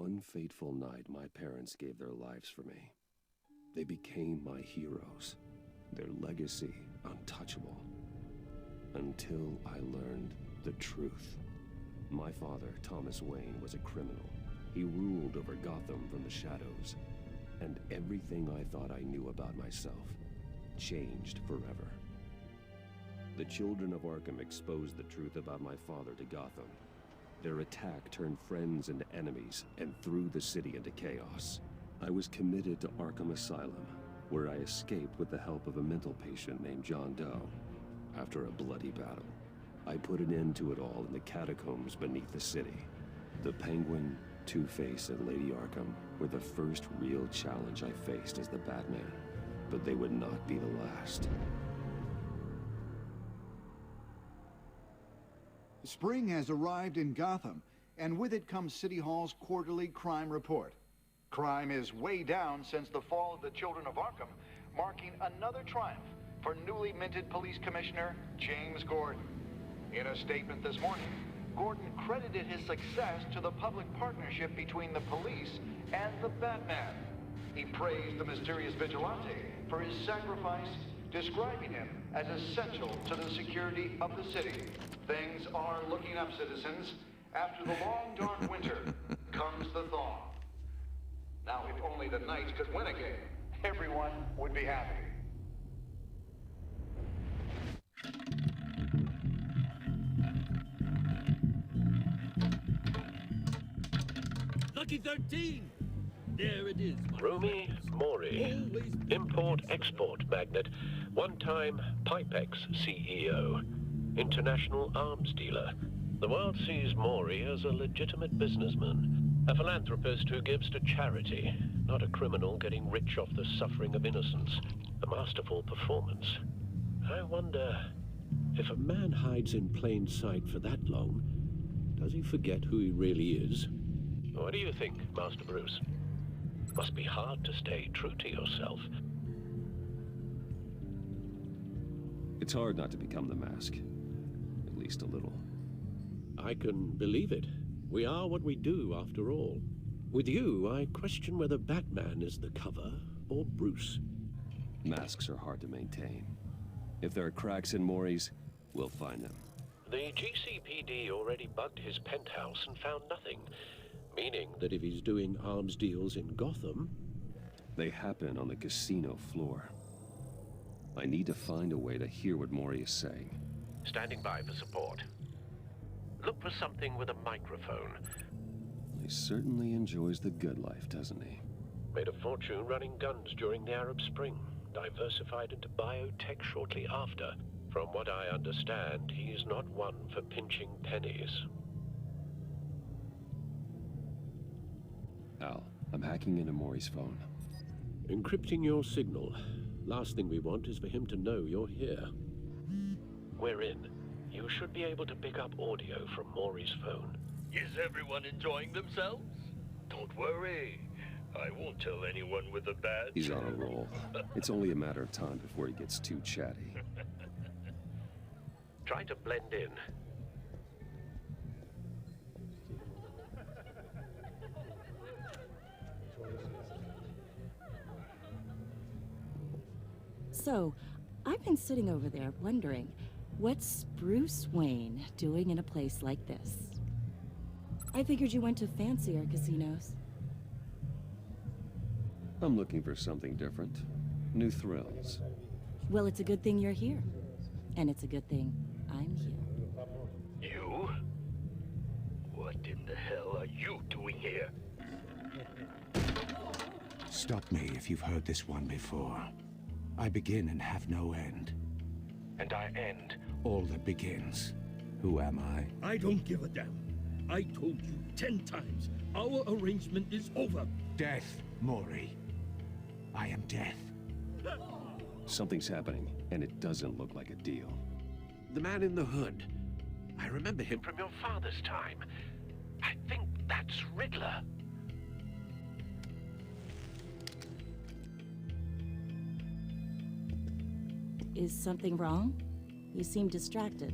one fateful night, my parents gave their lives for me. They became my heroes, their legacy untouchable. Until I learned the truth. My father, Thomas Wayne, was a criminal. He ruled over Gotham from the shadows. And everything I thought I knew about myself changed forever. The children of Arkham exposed the truth about my father to Gotham. Their attack turned friends into enemies and threw the city into chaos. I was committed to Arkham Asylum, where I escaped with the help of a mental patient named John Doe. After a bloody battle, I put an end to it all in the catacombs beneath the city. The Penguin, Two-Face, and Lady Arkham were the first real challenge I faced as the Batman, but they would not be the last. Spring has arrived in Gotham, and with it comes City Hall's quarterly crime report. Crime is way down since the fall of the Children of Arkham, marking another triumph for newly minted Police Commissioner James Gordon. In a statement this morning, Gordon credited his success to the public partnership between the police and the Batman. He praised the mysterious vigilante for his sacrifice, describing him as essential to the security of the city. Things are looking up, citizens. After the long, dark winter comes the thaw. Now, if only the Knights could win again, everyone would be happy. Lucky 13! There it is. Rumi Mori, import-export magnate, one-time Pipex CEO, international arms dealer. The world sees Mori as a legitimate businessman, a philanthropist who gives to charity, not a criminal getting rich off the suffering of innocence. A masterful performance. I wonder, if a man hides in plain sight for that long, does he forget who he really is? What do you think, Master Bruce? Must be hard to stay true to yourself. It's hard not to become the Mask. At least a little. I can believe it. We are what we do, after all. With you, I question whether Batman is the cover or Bruce. Masks are hard to maintain. If there are cracks in Mori's, we'll find them. The GCPD already bugged his penthouse and found nothing. Meaning that if he's doing arms deals in Gotham... They happen on the casino floor. I need to find a way to hear what Mori is saying. Standing by for support. Look for something with a microphone. He certainly enjoys the good life, doesn't he? Made a fortune running guns during the Arab Spring. Diversified into biotech shortly after. From what I understand, he's not one for pinching pennies. Al, I'm hacking into Mori's phone. Encrypting your signal. Last thing we want is for him to know you're here. We're in. You should be able to pick up audio from Mori's phone. Is everyone enjoying themselves? Don't worry. I won't tell anyone with a badge. He's on a roll. It's only a matter of time before he gets too chatty. Try to blend in. So, I've been sitting over there wondering, what's Bruce Wayne doing in a place like this? I figured you went to fancier casinos. I'm looking for something different. New thrills. Well, it's a good thing you're here. And it's a good thing I'm here. You? What in the hell are you doing here? Stop me if you've heard this one before. I begin and have no end. And I end all that begins. Who am I? I don't give a damn. I told you 10 times. Our arrangement is over. Death, Mori. I am death. Something's happening, and it doesn't look like a deal. The man in the hood. I remember him from your father's time. I think that's Riddler. Is something wrong? You seem distracted.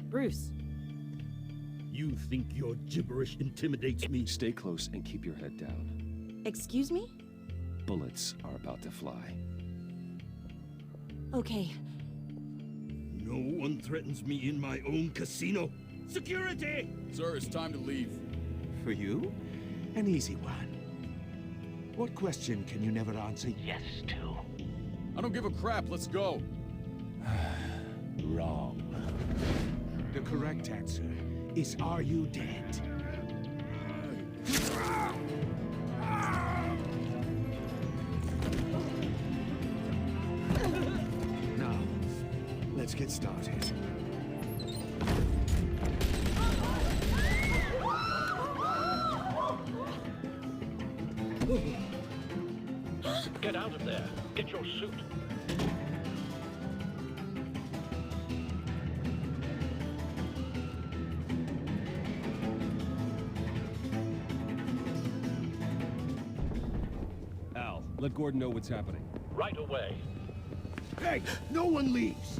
Bruce. You think your gibberish intimidates me? Stay close and keep your head down. Excuse me? Bullets are about to fly. Okay. No one threatens me in my own casino. Security! Sir, it's time to leave. For you? An easy one. What question can you never answer yes to? I don't give a crap, let's go. Wrong. The correct answer is, are you dead? Now, let's get started. Get out of there. Get your suit. Al, let Gordon know what's happening. Right away. Hey, no one leaves!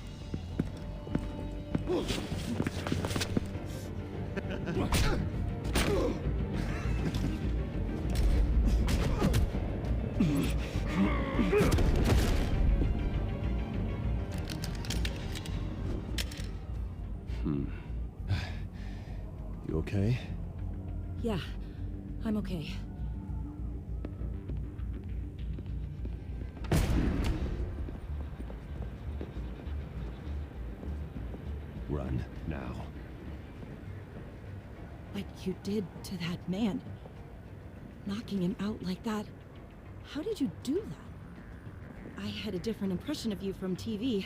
You okay? Yeah, I'm okay. Run, now. What you did to that man, knocking him out like that, how did you do that? I had a different impression of you from TV.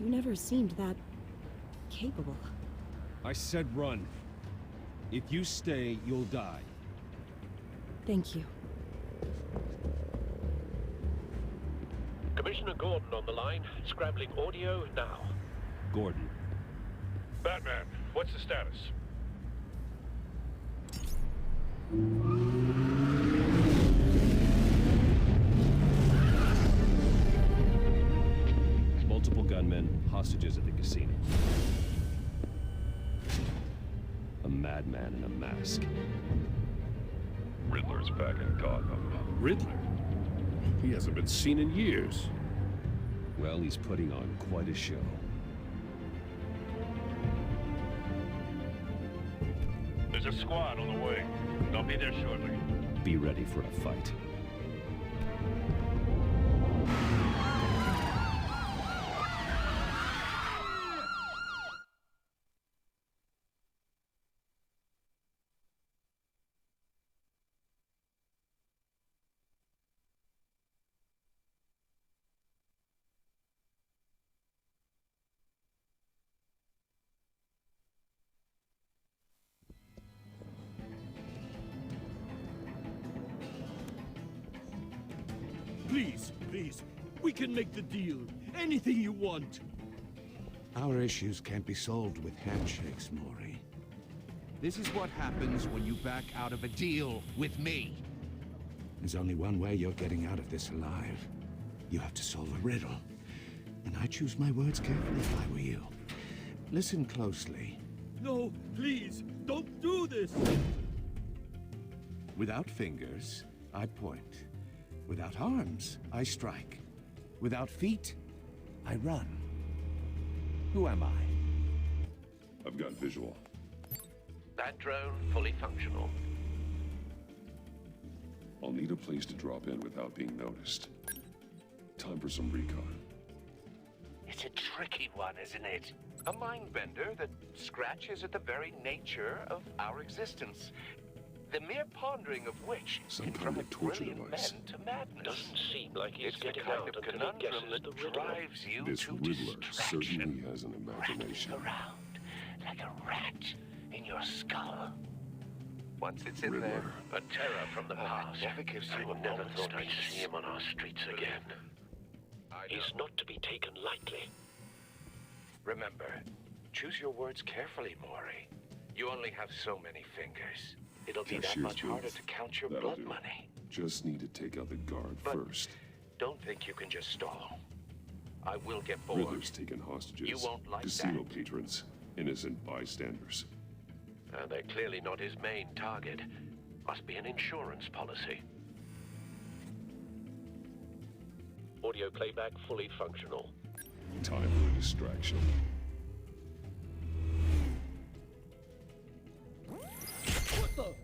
You never seemed that capable. I said run. If you stay, you'll die. Thank you. Commissioner Gordon on the line. Scrabbling audio now. Gordon. Batman, what's the status? Multiple gunmen, hostages at the casino. A madman in a mask. Riddler's back in Gotham. Riddler? He hasn't been seen in years. Well, he's putting on quite a show. There's a squad on the way. They'll be there shortly. Be ready for a fight. Please, please, we can make the deal. Anything you want. Our issues can't be solved with handshakes, Maury. This is what happens when you back out of a deal with me. There's only one way you're getting out of this alive. You have to solve a riddle. And I choose my words carefully if I were you. Listen closely. No, please, don't do this! Without fingers, I point. Without arms, I strike. Without feet, I run. Who am I? I've got visual. That drone fully functional. I'll need a place to drop in without being noticed. Time for some recon. It's a tricky one, isn't it? A mind bender that scratches at the very nature of our existence. The mere pondering of which Some can kind drive of torture brilliant device. men to madness. Doesn't seem like he's It's the getting kind out of until he conundrum guesses that the riddle. drives you This to Riddler distraction. certainly has an imagination. Rattling around like a rat in your skull. Once it's in Riddler. there, A terror from the past. never gives you I a never moment's thought we'd peace. see him on our streets again. He's not to be taken lightly. Remember, choose your words carefully, Maury. You only have so many fingers. It'll be that Cashier's much harder booth. to count your That'll blood do. money. Just need to take out the guard But first. don't think you can just stall. I will get bored. Riddler's taken hostages. You won't like Casino that. patrons. Innocent bystanders. They're clearly not his main target. Must be an insurance policy. Audio playback fully functional. Time for a distraction. What the?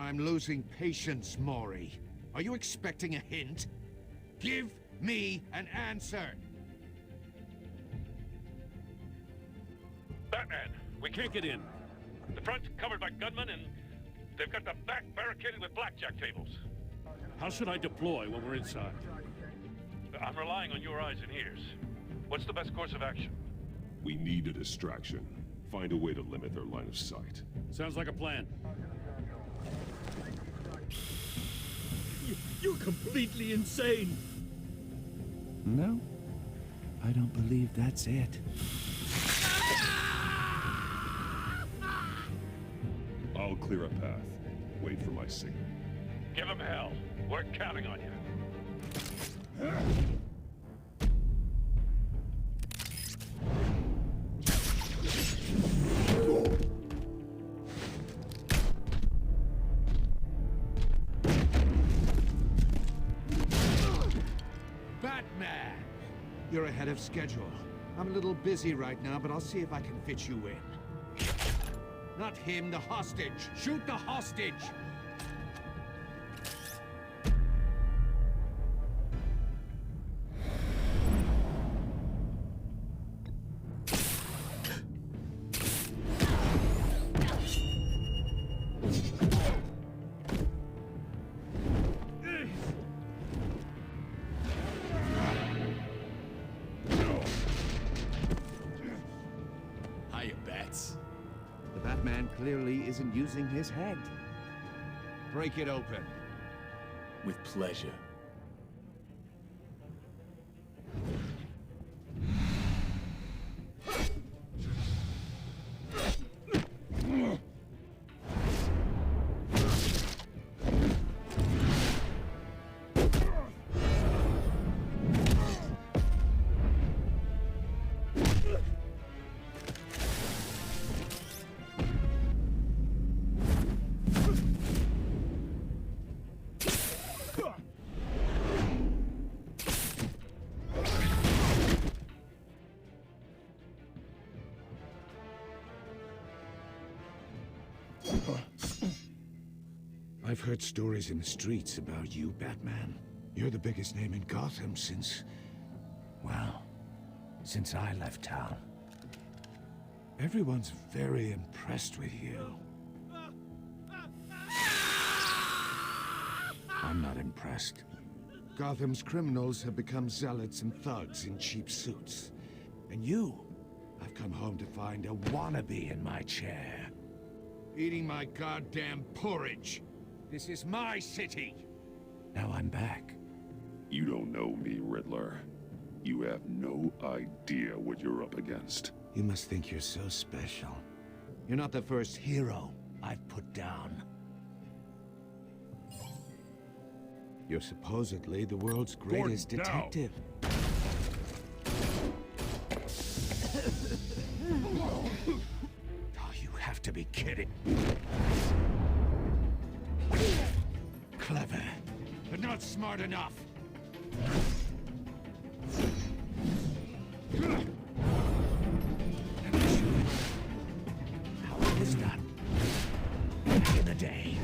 I'm losing patience, Maury. Are you expecting a hint? Give me an answer! Batman, we can't get in. The front's covered by gunmen, and they've got the back barricaded with blackjack tables. How should I deploy when we're inside? I'm relying on your eyes and ears. What's the best course of action? We need a distraction. Find a way to limit their line of sight. Sounds like a plan. You're completely insane! No, I don't believe that's it. I'll clear a path. Wait for my signal. Give him hell. We're counting on you. Batman! You're ahead of schedule. I'm a little busy right now, but I'll see if I can fit you in. Not him, the hostage! Shoot the hostage! Hiya, Bats. The Batman clearly isn't using his head. Break it open. With pleasure. I've heard stories in the streets about you, Batman. You're the biggest name in Gotham since... well, since I left town. Everyone's very impressed with you. I'm not impressed. Gotham's criminals have become zealots and thugs in cheap suits. And you, I've come home to find a wannabe in my chair. Eating my goddamn porridge. This is my city! Now I'm back. You don't know me, Riddler. You have no idea what you're up against. You must think you're so special. You're not the first hero I've put down. You're supposedly the world's greatest detective. Oh, you have to be kidding. Clever, but not smart enough. How it was done back in the day.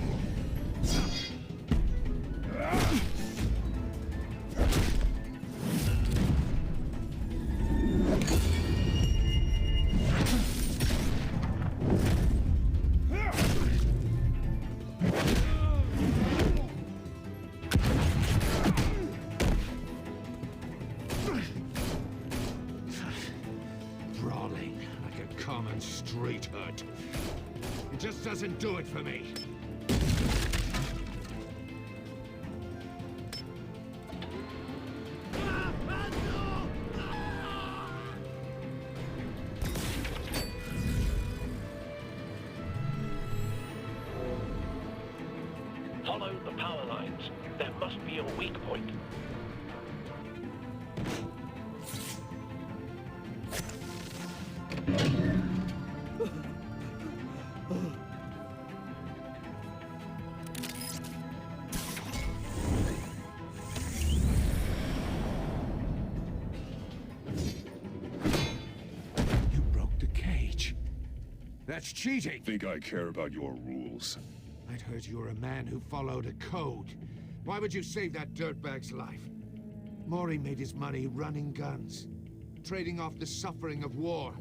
Brawling like a common street hood. It just doesn't do it for me. You broke the cage. That's cheating. Think I care about your rules? I'd heard you were a man who followed a code. Why would you save that dirtbag's life? Maury made his money running guns, trading off the suffering of war.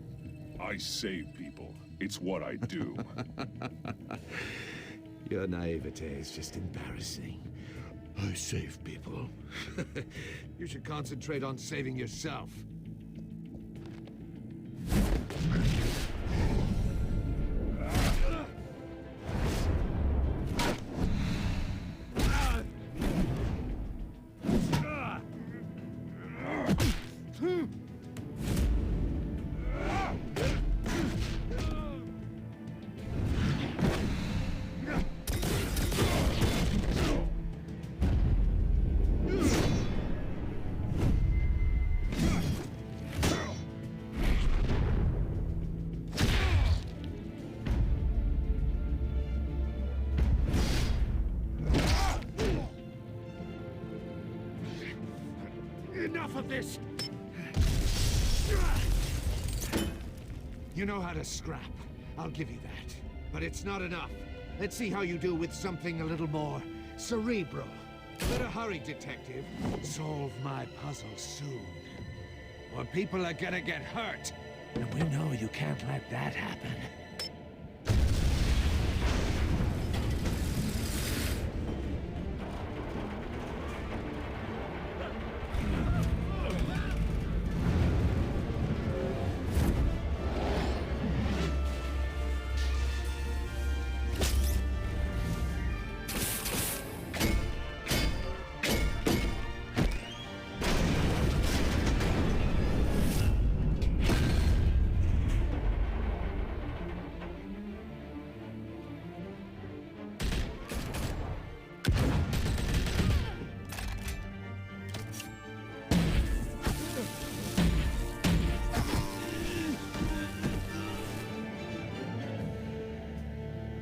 I save people. It's what I do. Your naivete is just embarrassing. I save people. You should concentrate on saving yourself. Enough of this! You know how to scrap. I'll give you that. But it's not enough. Let's see how you do with something a little more cerebral. Better hurry, detective. Solve my puzzle soon. Or people are gonna get hurt. And we know you can't let that happen.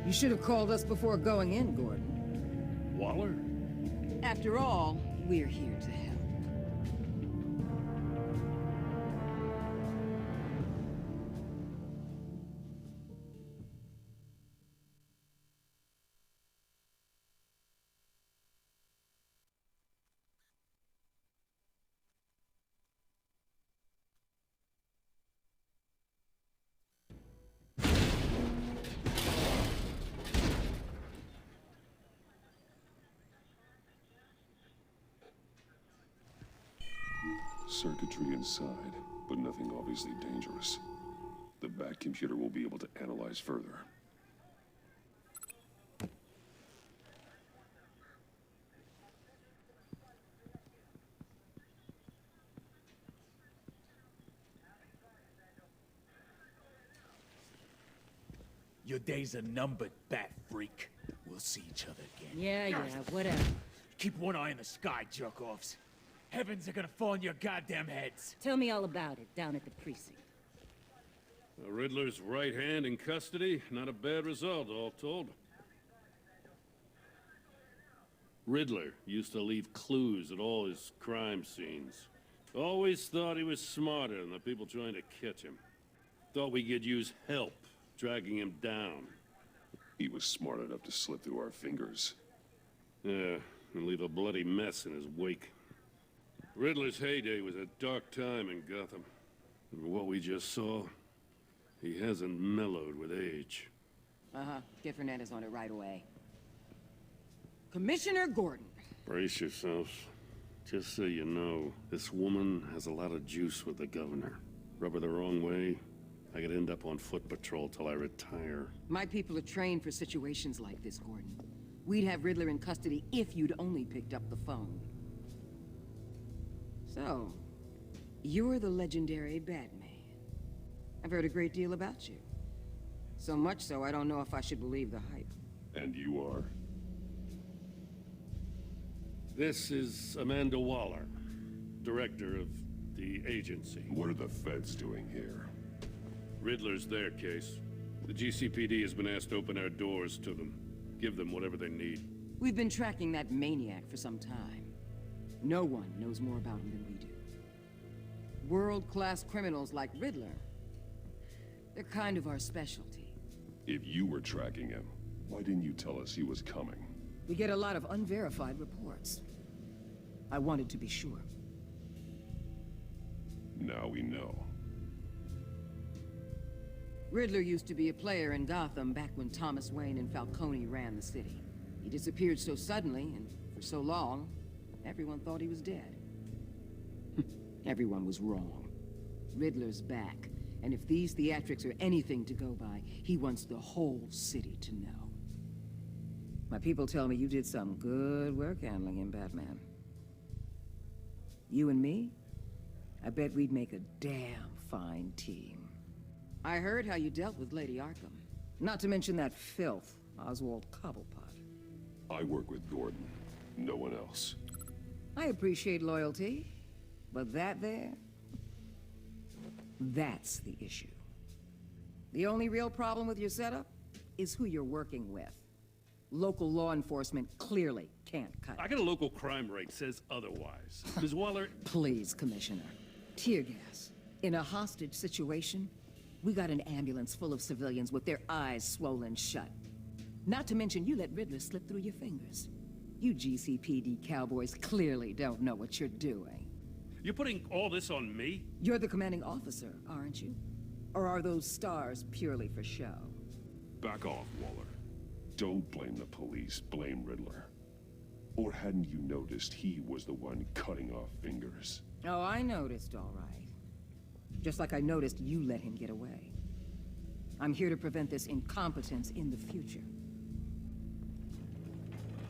You should have called us before going in, Gordon. Waller? After all, we're here to help. Circuitry inside, but nothing obviously dangerous. The Bat computer will be able to analyze further. Your days are numbered, Bat Freak. We'll see each other again. Yeah, whatever. Keep one eye in the sky, jerk-offs. Heavens are gonna fall on your goddamn heads. Tell me all about it down at the precinct. The Riddler's right hand in custody. Not a bad result, all told. Riddler used to leave clues at all his crime scenes. Always thought he was smarter than the people trying to catch him. Thought we could use help dragging him down. He was smart enough to slip through our fingers. Yeah, and leave a bloody mess in his wake. Riddler's heyday was a dark time in Gotham. And what we just saw, he hasn't mellowed with age. Get Fernandez on it right away. Commissioner Gordon. Brace yourselves. Just so you know, this woman has a lot of juice with the governor. Rub her the wrong way, I could end up on foot patrol till I retire. My people are trained for situations like this, Gordon. We'd have Riddler in custody if you'd only picked up the phone. So, you're the legendary Batman. I've heard a great deal about you. So much so, I don't know if I should believe the hype. And you are? This is Amanda Waller, director of the agency. What are the feds doing here? Riddler's their case. The GCPD has been asked to open our doors to them. Give them whatever they need. We've been tracking that maniac for some time. No one knows more about him than we do. World-class criminals like Riddler. They're kind of our specialty. If you were tracking him, why didn't you tell us he was coming? We get a lot of unverified reports. I wanted to be sure. Now we know. Riddler used to be a player in Gotham back when Thomas Wayne and Falcone ran the city. He disappeared so suddenly, and for so long, everyone thought he was dead. Everyone was wrong. Riddler's back, and if these theatrics are anything to go by, he wants the whole city to know. My people tell me you did some good work handling him, Batman. You and me? I bet we'd make a damn fine team. I heard how you dealt with Lady Arkham. Not to mention that filth, Oswald Cobblepot. I work with Gordon. No one else. I appreciate loyalty, but that there... that's the issue. The only real problem with your setup is who you're working with. Local law enforcement clearly can't cut it. I got a local crime rate says otherwise. Ms. Waller... Please, Commissioner. Tear gas. In a hostage situation, we got an ambulance full of civilians with their eyes swollen shut. Not to mention you let Riddler slip through your fingers. You GCPD cowboys clearly don't know what you're doing. You're putting all this on me? You're the commanding officer, aren't you? Or are those stars purely for show? Back off, Waller. Don't blame the police, blame Riddler. Or hadn't you noticed he was the one cutting off fingers? Oh, I noticed, all right. Just like I noticed you let him get away. I'm here to prevent this incompetence in the future.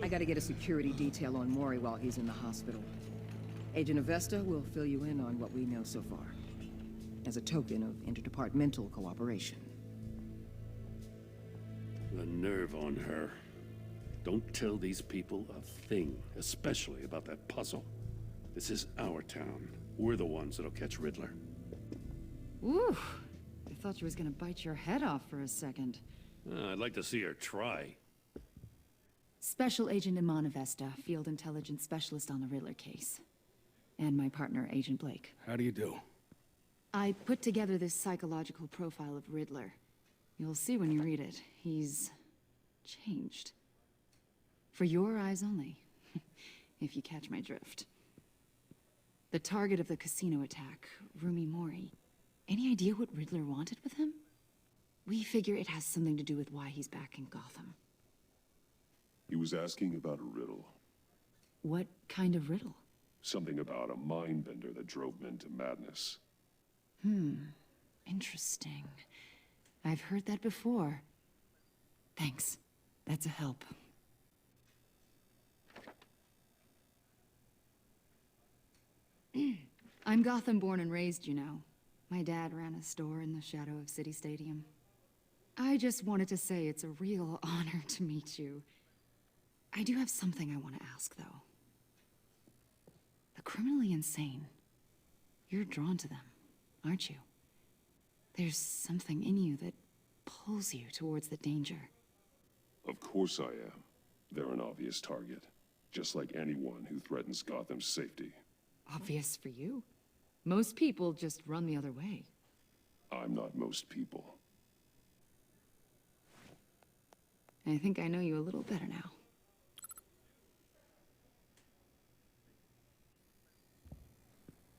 I gotta get a security detail on Mori while he's in the hospital. Agent Avesta will fill you in on what we know so far, as a token of interdepartmental cooperation. The nerve on her. Don't tell these people a thing, especially about that puzzle. This is our town. We're the ones that'll catch Riddler. Ooh, I thought you was gonna bite your head off for a second. I'd like to see her try. Special Agent Iman Avesta, Field Intelligence Specialist on the Riddler case. And my partner, Agent Blake. How do you do? I put together this psychological profile of Riddler. You'll see when you read it. He's changed. For your eyes only, if you catch my drift. The target of the casino attack, Rumi Mori. Any idea what Riddler wanted with him? We figure it has something to do with why he's back in Gotham. He was asking about a riddle. What kind of riddle? Something about a mind bender that drove men to madness. Interesting. I've heard that before. Thanks. That's a help. I'm Gotham born and raised, you know. My dad ran a store in the shadow of City Stadium. I just wanted to say it's a real honor to meet you. I do have something I want to ask, though. The criminally insane. You're drawn to them, aren't you? There's something in you that pulls you towards the danger. Of course I am. They're an obvious target. Just like anyone who threatens Gotham's safety. Obvious for you. Most people just run the other way. I'm not most people. I think I know you a little better now.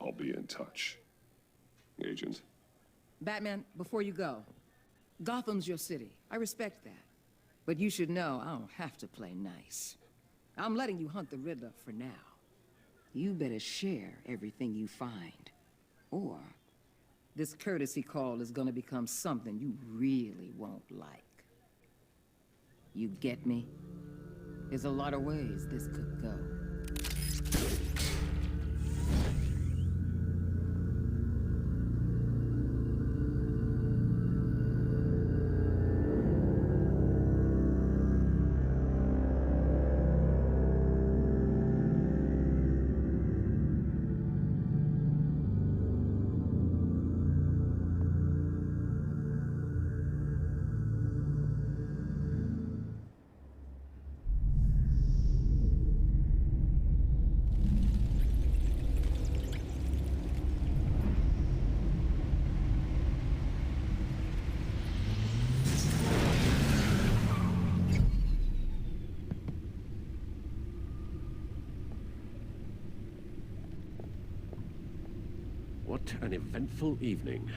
I'll be in touch. Agent? Batman, before you go, Gotham's your city. I respect that. But you should know I don't have to play nice. I'm letting you hunt the Riddler for now. You better share everything you find. Or this courtesy call is gonna become something you really won't like. You get me? There's a lot of ways this could go. What an eventful evening.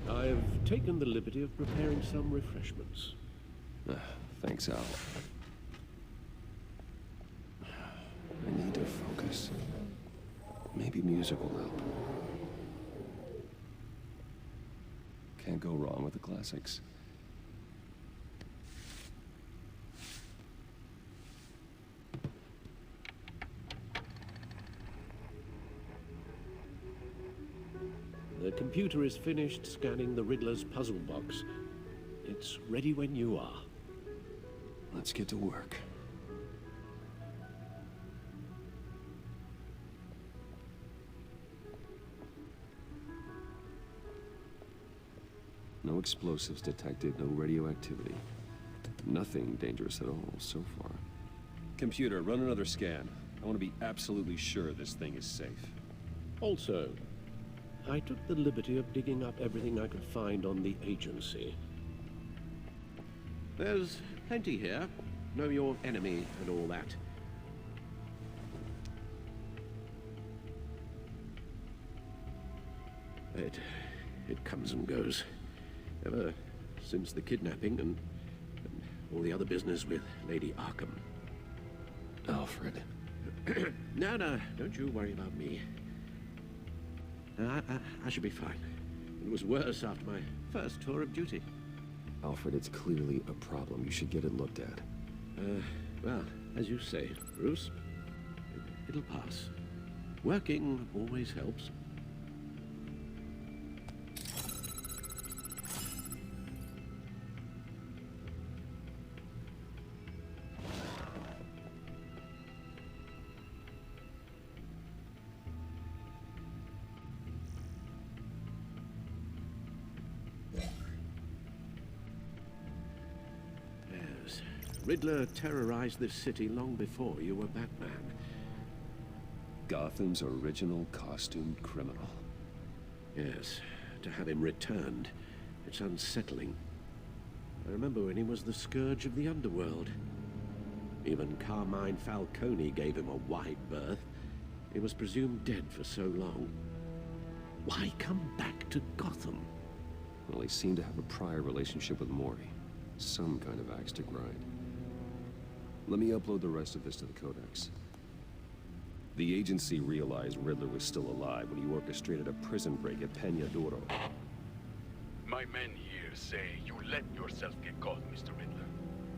I've taken the liberty of preparing some refreshments. Thanks, Al. I need to focus. Maybe music will help. Can't go wrong with the classics. The computer is finished scanning the Riddler's puzzle box. It's ready when you are. Let's get to work. No explosives detected, no radioactivity. Nothing dangerous at all so far. Computer, run another scan. I want to be absolutely sure this thing is safe. Also, I took the liberty of digging up everything I could find on the agency. There's plenty here. Know your enemy and all that. It comes and goes. Ever since the kidnapping and all the other business with Lady Arkham. Alfred. No, don't you worry about me. I should be fine. It was worse after my first tour of duty. Alfred, it's clearly a problem. You should get it looked at. Well, as you say, Bruce, it'll pass. Working always helps. Riddler terrorized this city long before you were Batman. Gotham's original costumed criminal. Yes, to have him returned, it's unsettling. I remember when he was the scourge of the underworld. Even Carmine Falcone gave him a wide berth. He was presumed dead for so long. Why come back to Gotham? Well, he seemed to have a prior relationship with Mori. Some kind of axe to grind. Let me upload the rest of this to the Codex. The agency realized Riddler was still alive when he orchestrated a prison break at Peña Duro. My men here say you let yourself get caught, Mr. Riddler.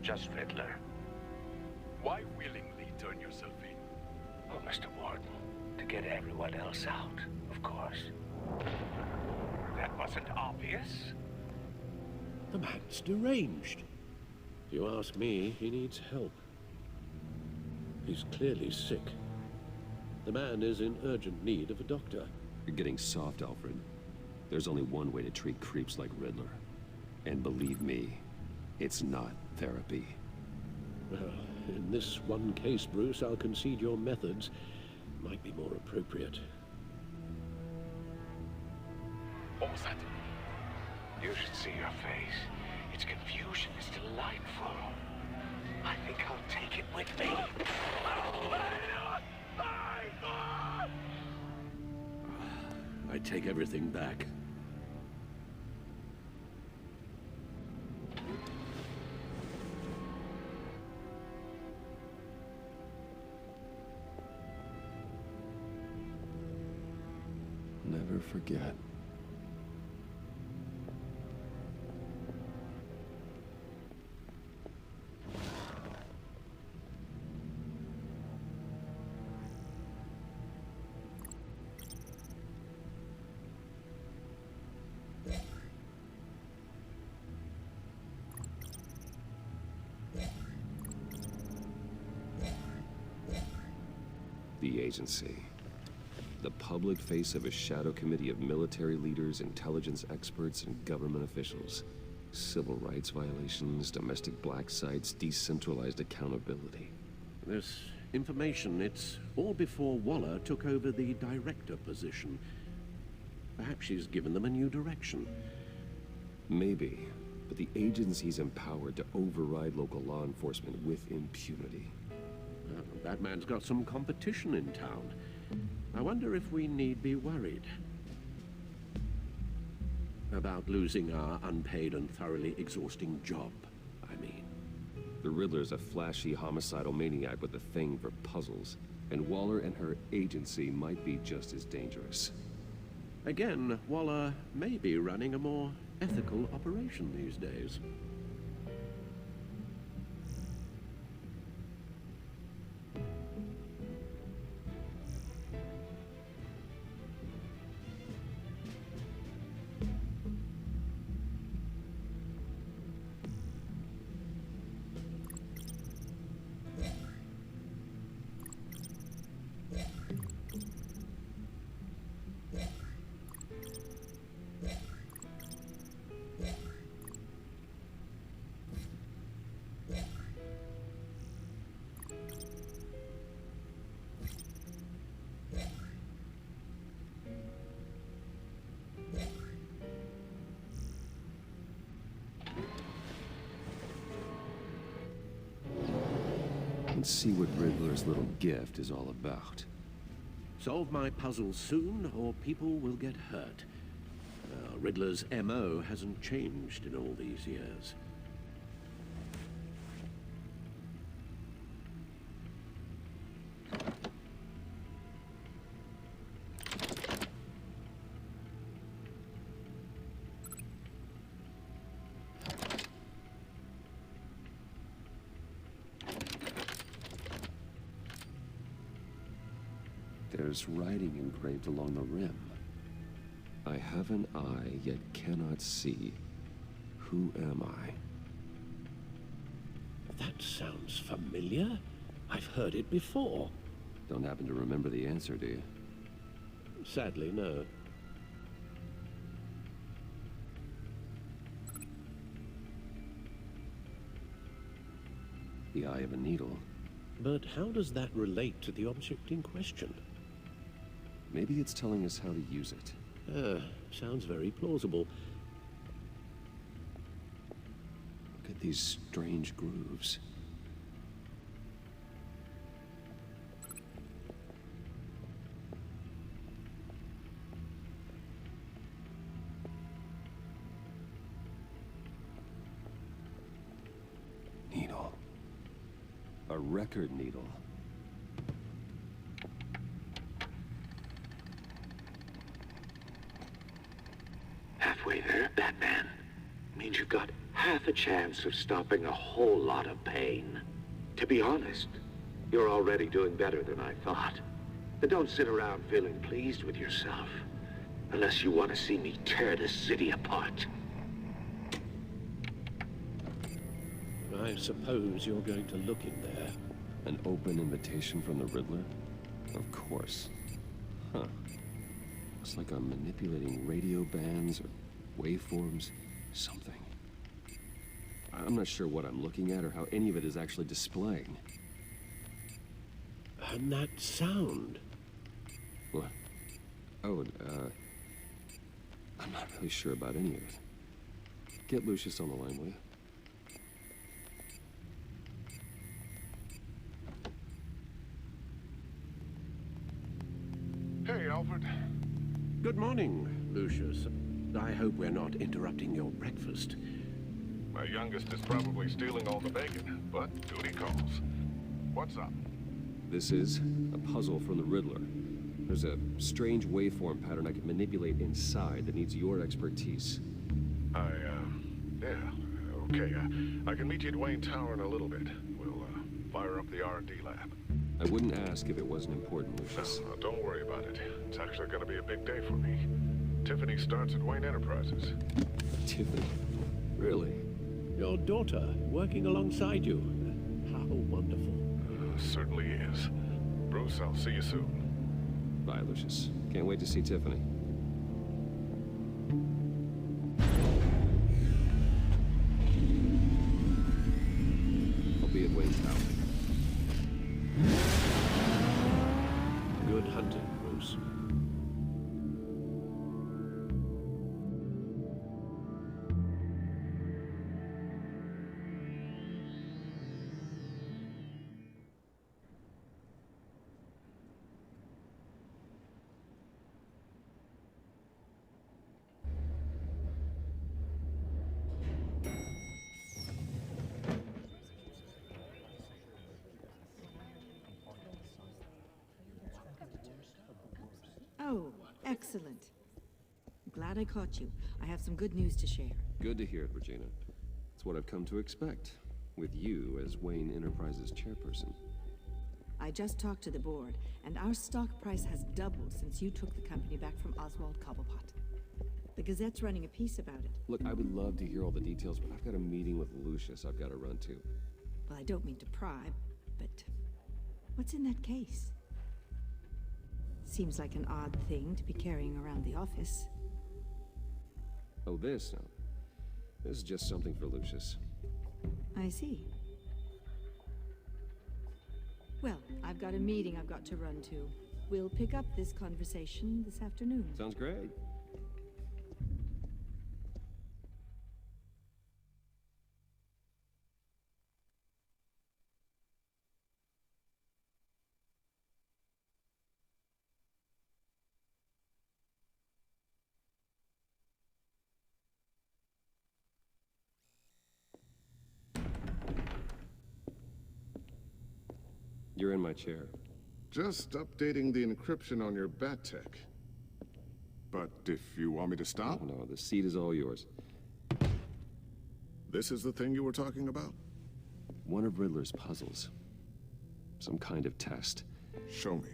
Just Riddler. Why willingly turn yourself in? Oh, Mr. Warden, to get everyone else out, of course. That wasn't obvious. The man's deranged. If you ask me, he needs help. He's clearly sick. The man is in urgent need of a doctor. You're getting soft, Alfred. There's only one way to treat creeps like Riddler. And believe me, it's not therapy. Well, in this one case, Bruce, I'll concede your methods might be more appropriate. What was that? You should see your face. Its confusion is delightful. I think I'll take it with me. I take everything back. Never forget. The agency. The public face of a shadow committee of military leaders, intelligence experts, and government officials. Civil rights violations, domestic black sites, decentralized accountability. This information, it's all before Waller took over the director position. Perhaps she's given them a new direction. Maybe, but the agency's empowered to override local law enforcement with impunity. Batman's got some competition in town. I wonder if we need be worried about losing our unpaid and thoroughly exhausting job, I mean. The Riddler's a flashy homicidal maniac with a thing for puzzles, and Waller and her agency might be just as dangerous. Again, Waller may be running a more ethical operation these days. Let's see what Riddler's little gift is all about. Solve my puzzle soon, or people will get hurt. Riddler's MO hasn't changed in all these years. There's writing engraved along the rim. I have an eye, yet cannot see. Who am I? That sounds familiar. I've heard it before. Don't happen to remember the answer, do you? Sadly, no. The eye of a needle. But how does that relate to the object in question? Maybe it's telling us how to use it. Sounds very plausible. Look at these strange grooves. Needle. A record needle. Halfway there, Batman. Means you've got half a chance of stopping a whole lot of pain. To be honest, you're already doing better than I thought. But don't sit around feeling pleased with yourself. Unless you want to see me tear this city apart. I suppose you're going to look in there. An open invitation from the Riddler? Of course. Huh. Looks like I'm manipulating radio bands or waveforms, something. I'm not sure what I'm looking at or how any of it is actually displaying. And that sound. What? Oh, I'm not really sure about any of it. Get Lucius on the line, will you? Hey, Alfred. Good morning, Lucius. I hope we're not interrupting your breakfast. My youngest is probably stealing all the bacon, but duty calls. What's up? This is a puzzle from the Riddler. There's a strange waveform pattern I can manipulate inside that needs your expertise. Yeah, okay. I can meet you at Wayne Tower in a little bit. We'll, fire up the R&D lab. I wouldn't ask if it wasn't important, Lucius. No, don't worry about it. It's actually gonna be a big day for me. Tiffany starts at Wayne Enterprises. Tiffany? Really? Your daughter, working alongside you. How wonderful. Certainly is. Bruce, I'll see you soon. Bye, Lucius. Can't wait to see Tiffany. I'll be at Wayne Tower. Good hunting, Bruce. Oh, excellent. Glad I caught you. I have some good news to share. Good to hear it, Regina. It's what I've come to expect, with you as Wayne Enterprises chairperson. I just talked to the board, and our stock price has doubled since you took the company back from Oswald Cobblepot. The Gazette's running a piece about it. Look, I would love to hear all the details, but I've got a meeting with Lucius I've got to run to. Well, I don't mean to pry, but what's in that case? Seems like an odd thing to be carrying around the office. Oh, this? No. This is just something for Lucius. I see. Well, I've got a meeting I've got to run to. We'll pick up this conversation this afternoon. Sounds great. You're in my chair. Just updating the encryption on your bat tech. But if you want me to stop? Oh, no, the seat is all yours. This is the thing you were talking about? One of Riddler's puzzles. Some kind of test. Show me.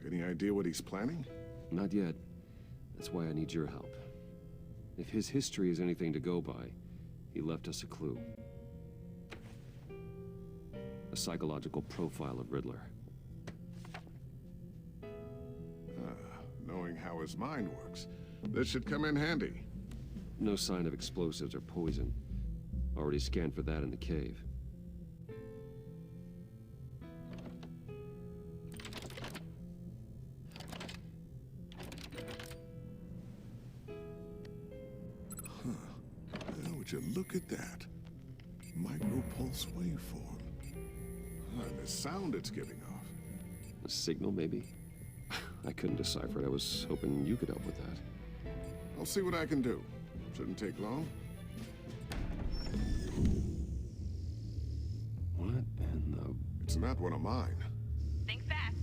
Any idea what he's planning? Not yet. That's why I need your help. If his history is anything to go by, he left us a clue. A psychological profile of Riddler. Knowing how his mind works, this should come in handy. No sign of explosives or poison. Already scanned for that in the cave. Would you look at that? Micropulse waveform. And the sound it's giving off. A signal, maybe? I couldn't decipher it. I was hoping you could help with that. I'll see what I can do. Shouldn't take long. What in the... It's not one of mine. Think fast.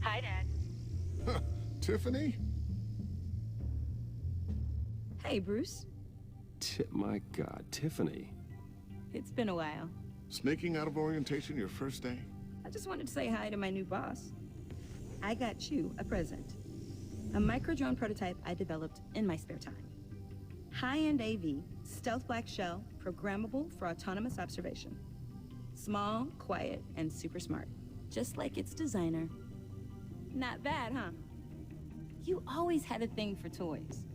Hi, Dad. Tiffany? Hey, Bruce. My God, Tiffany. It's been a while. Sneaking out of orientation your first day? I just wanted to say hi to my new boss. I got you a present. A micro-drone prototype I developed in my spare time. High-end AV, stealth black shell, programmable for autonomous observation. Small, quiet, and super smart. Just like its designer. Not bad, huh? You always had a thing for toys.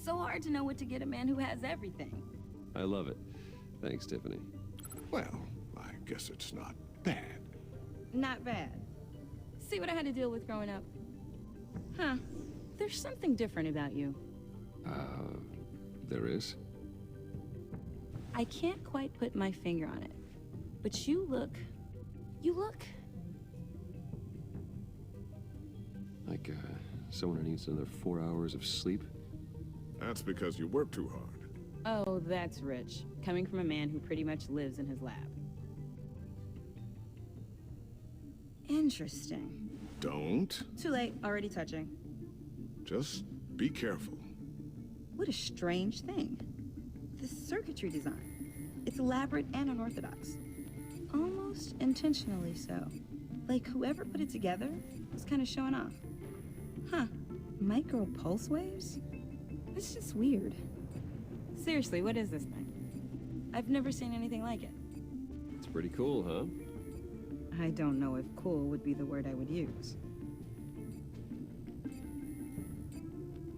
So hard to know what to get a man who has everything. I love it. Thanks, Tiffany. Well, I guess it's not bad. Not bad. See what I had to deal with growing up? Huh. There's something different about you. There is? I can't quite put my finger on it. But you look... Like, someone who needs another 4 hours of sleep? That's because you work too hard. Oh, that's rich. Coming from a man who pretty much lives in his lab. Interesting. Don't. Too late, already touching. Just be careful. What a strange thing. The circuitry design. It's elaborate and unorthodox. Almost intentionally so. Like whoever put it together was kind of showing off. Huh. Micro pulse waves? That's just weird. Seriously, what is this thing? I've never seen anything like it. It's pretty cool, huh? I don't know if cool would be the word I would use.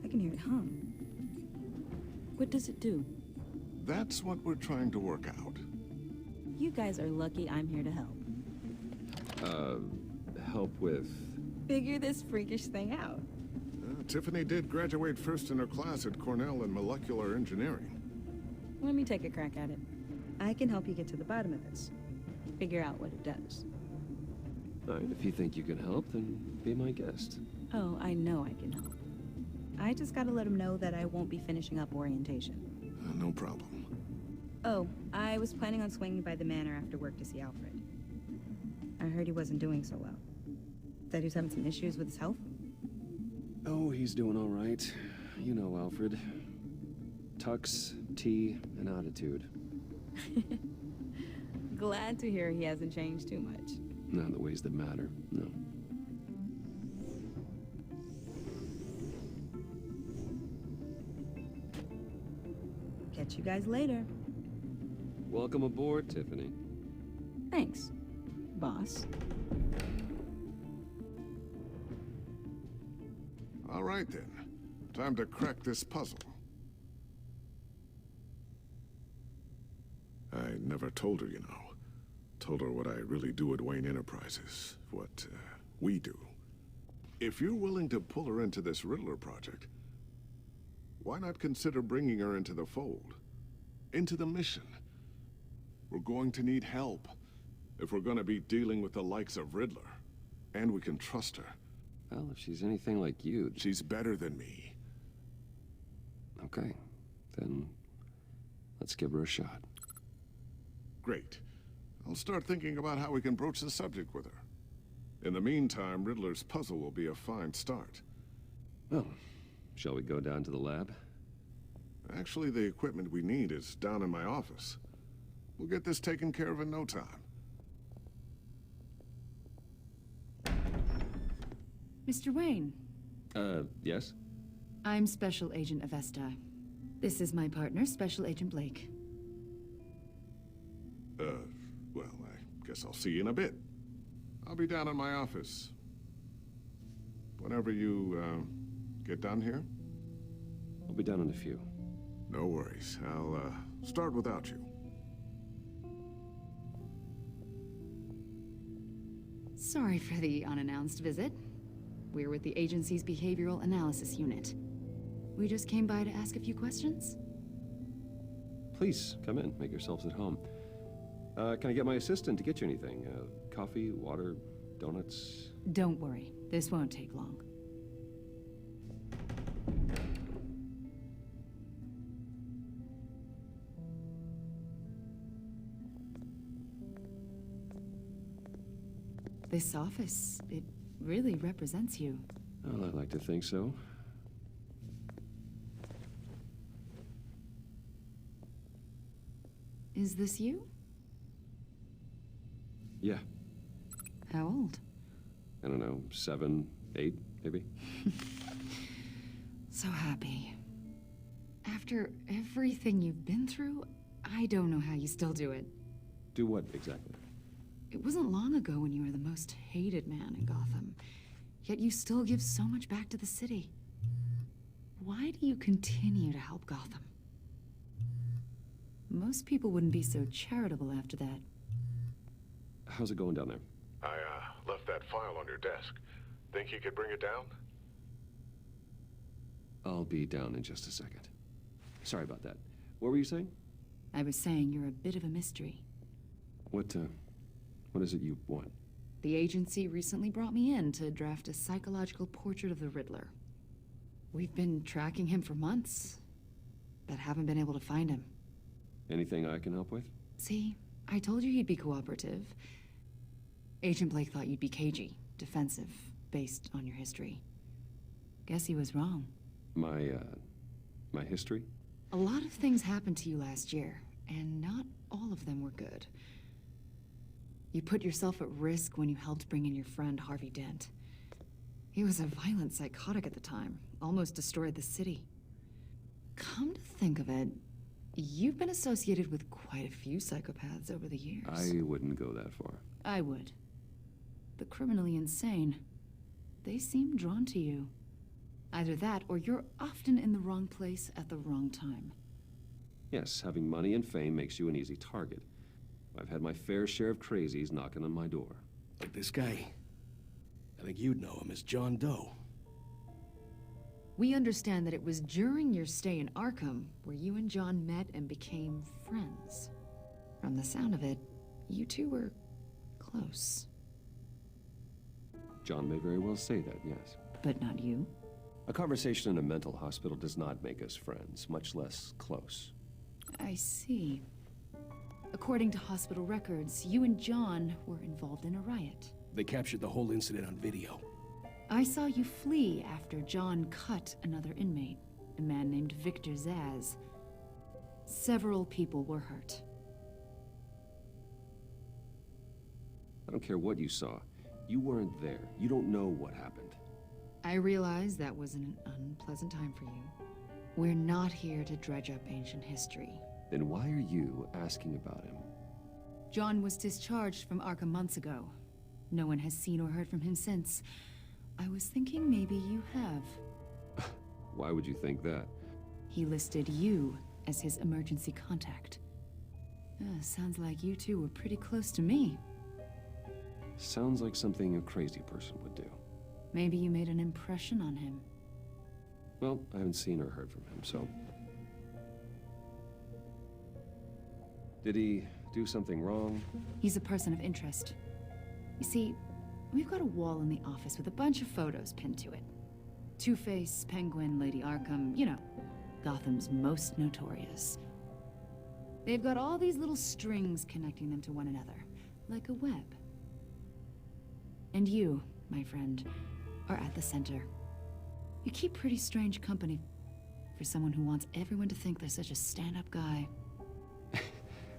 I can hear it hum. What does it do? That's what we're trying to work out. You guys are lucky I'm here to help. Help with... Figure this freakish thing out. Tiffany did graduate first in her class at Cornell in molecular engineering. Let me take a crack at it. I can help you get to the bottom of this. Figure out what it does. All right, if you think you can help, then be my guest. Oh, I know I can help. I just gotta let him know that I won't be finishing up orientation. No problem. Oh, I was planning on swinging by the manor after work to see Alfred. I heard he wasn't doing so well. That he was having some issues with his health? Oh, he's doing all right. You know Alfred. Tux, tea, and attitude. Glad to hear he hasn't changed too much. Not in the ways that matter, no. Catch you guys later. Welcome aboard, Tiffany. Thanks, boss. All right then. Time to crack this puzzle. I never told her, you know. Told her what I really do at Wayne Enterprises. What we do. If you're willing to pull her into this Riddler project, why not consider bringing her into the fold? Into the mission? We're going to need help if we're going to be dealing with the likes of Riddler. And we can trust her. Well, if she's anything like you... She's better than me. Okay, then let's give her a shot. Great. I'll start thinking about how we can broach the subject with her. In the meantime, Riddler's puzzle will be a fine start. Well, shall we go down to the lab? Actually, the equipment we need is down in my office. We'll get this taken care of in no time. Mr. Wayne. Yes? I'm Special Agent Avesta. This is my partner, Special Agent Blake. Well, I guess I'll see you in a bit. I'll be down in my office. Whenever you, get done here? I'll be down in a few. No worries. I'll, start without you. Sorry for the unannounced visit. We're with the agency's behavioral analysis unit. We just came by to ask a few questions. Please, come in. Make yourselves at home. Can I get my assistant to get you anything? Coffee, water, donuts? Don't worry. This won't take long. This office, it really represents you. Well, I like to think so. Is this you? Yeah. How old? I don't know, 7, 8, maybe? So happy. After everything you've been through, I don't know how you still do it. Do what, exactly? It wasn't long ago when you were the most hated man in Gotham, yet you still give so much back to the city. Why do you continue to help Gotham? Most people wouldn't be so charitable after that. How's it going down there? I, left that file on your desk. Think you could bring it down? I'll be down in just a second. Sorry about that. What were you saying? I was saying you're a bit of a mystery. What is it you want? The agency recently brought me in to draft a psychological portrait of the Riddler. We've been tracking him for months, but haven't been able to find him. Anything I can help with? See, I told you he'd be cooperative. Agent Blake thought you'd be cagey, defensive, based on your history. Guess he was wrong. My history? A lot of things happened to you last year, and not all of them were good. You put yourself at risk when you helped bring in your friend Harvey Dent. He was a violent psychotic at the time, almost destroyed the city. Come to think of it, you've been associated with quite a few psychopaths over the years. I wouldn't go that far. I would. The criminally insane. They seem drawn to you. Either that, or you're often in the wrong place at the wrong time. Yes, having money and fame makes you an easy target. I've had my fair share of crazies knocking on my door. Like this guy. I think you'd know him as John Doe. We understand that it was during your stay in Arkham where you and John met and became friends. From the sound of it, you two were close. John may very well say that, yes. But not you? A conversation in a mental hospital does not make us friends, much less close. I see. According to hospital records, you and John were involved in a riot. They captured the whole incident on video. I saw you flee after John cut another inmate, a man named Victor Zaz. Several people were hurt. I don't care what you saw. You weren't there. You don't know what happened. I realize that was an unpleasant time for you. We're not here to dredge up ancient history. Then why are you asking about him? John was discharged from Arkham months ago. No one has seen or heard from him since. I was thinking maybe you have. Why would you think that? He listed you as his emergency contact. Sounds like you two were pretty close to me. Sounds like something a crazy person would do. Maybe you made an impression on him. Well, I haven't seen or heard from him, so... Did he do something wrong? He's a person of interest. You see, we've got a wall in the office with a bunch of photos pinned to it. Two-Face, Penguin, Lady Arkham, you know, Gotham's most notorious. They've got all these little strings connecting them to one another, like a web. And you, my friend, are at the center. You keep pretty strange company for someone who wants everyone to think they're such a stand-up guy.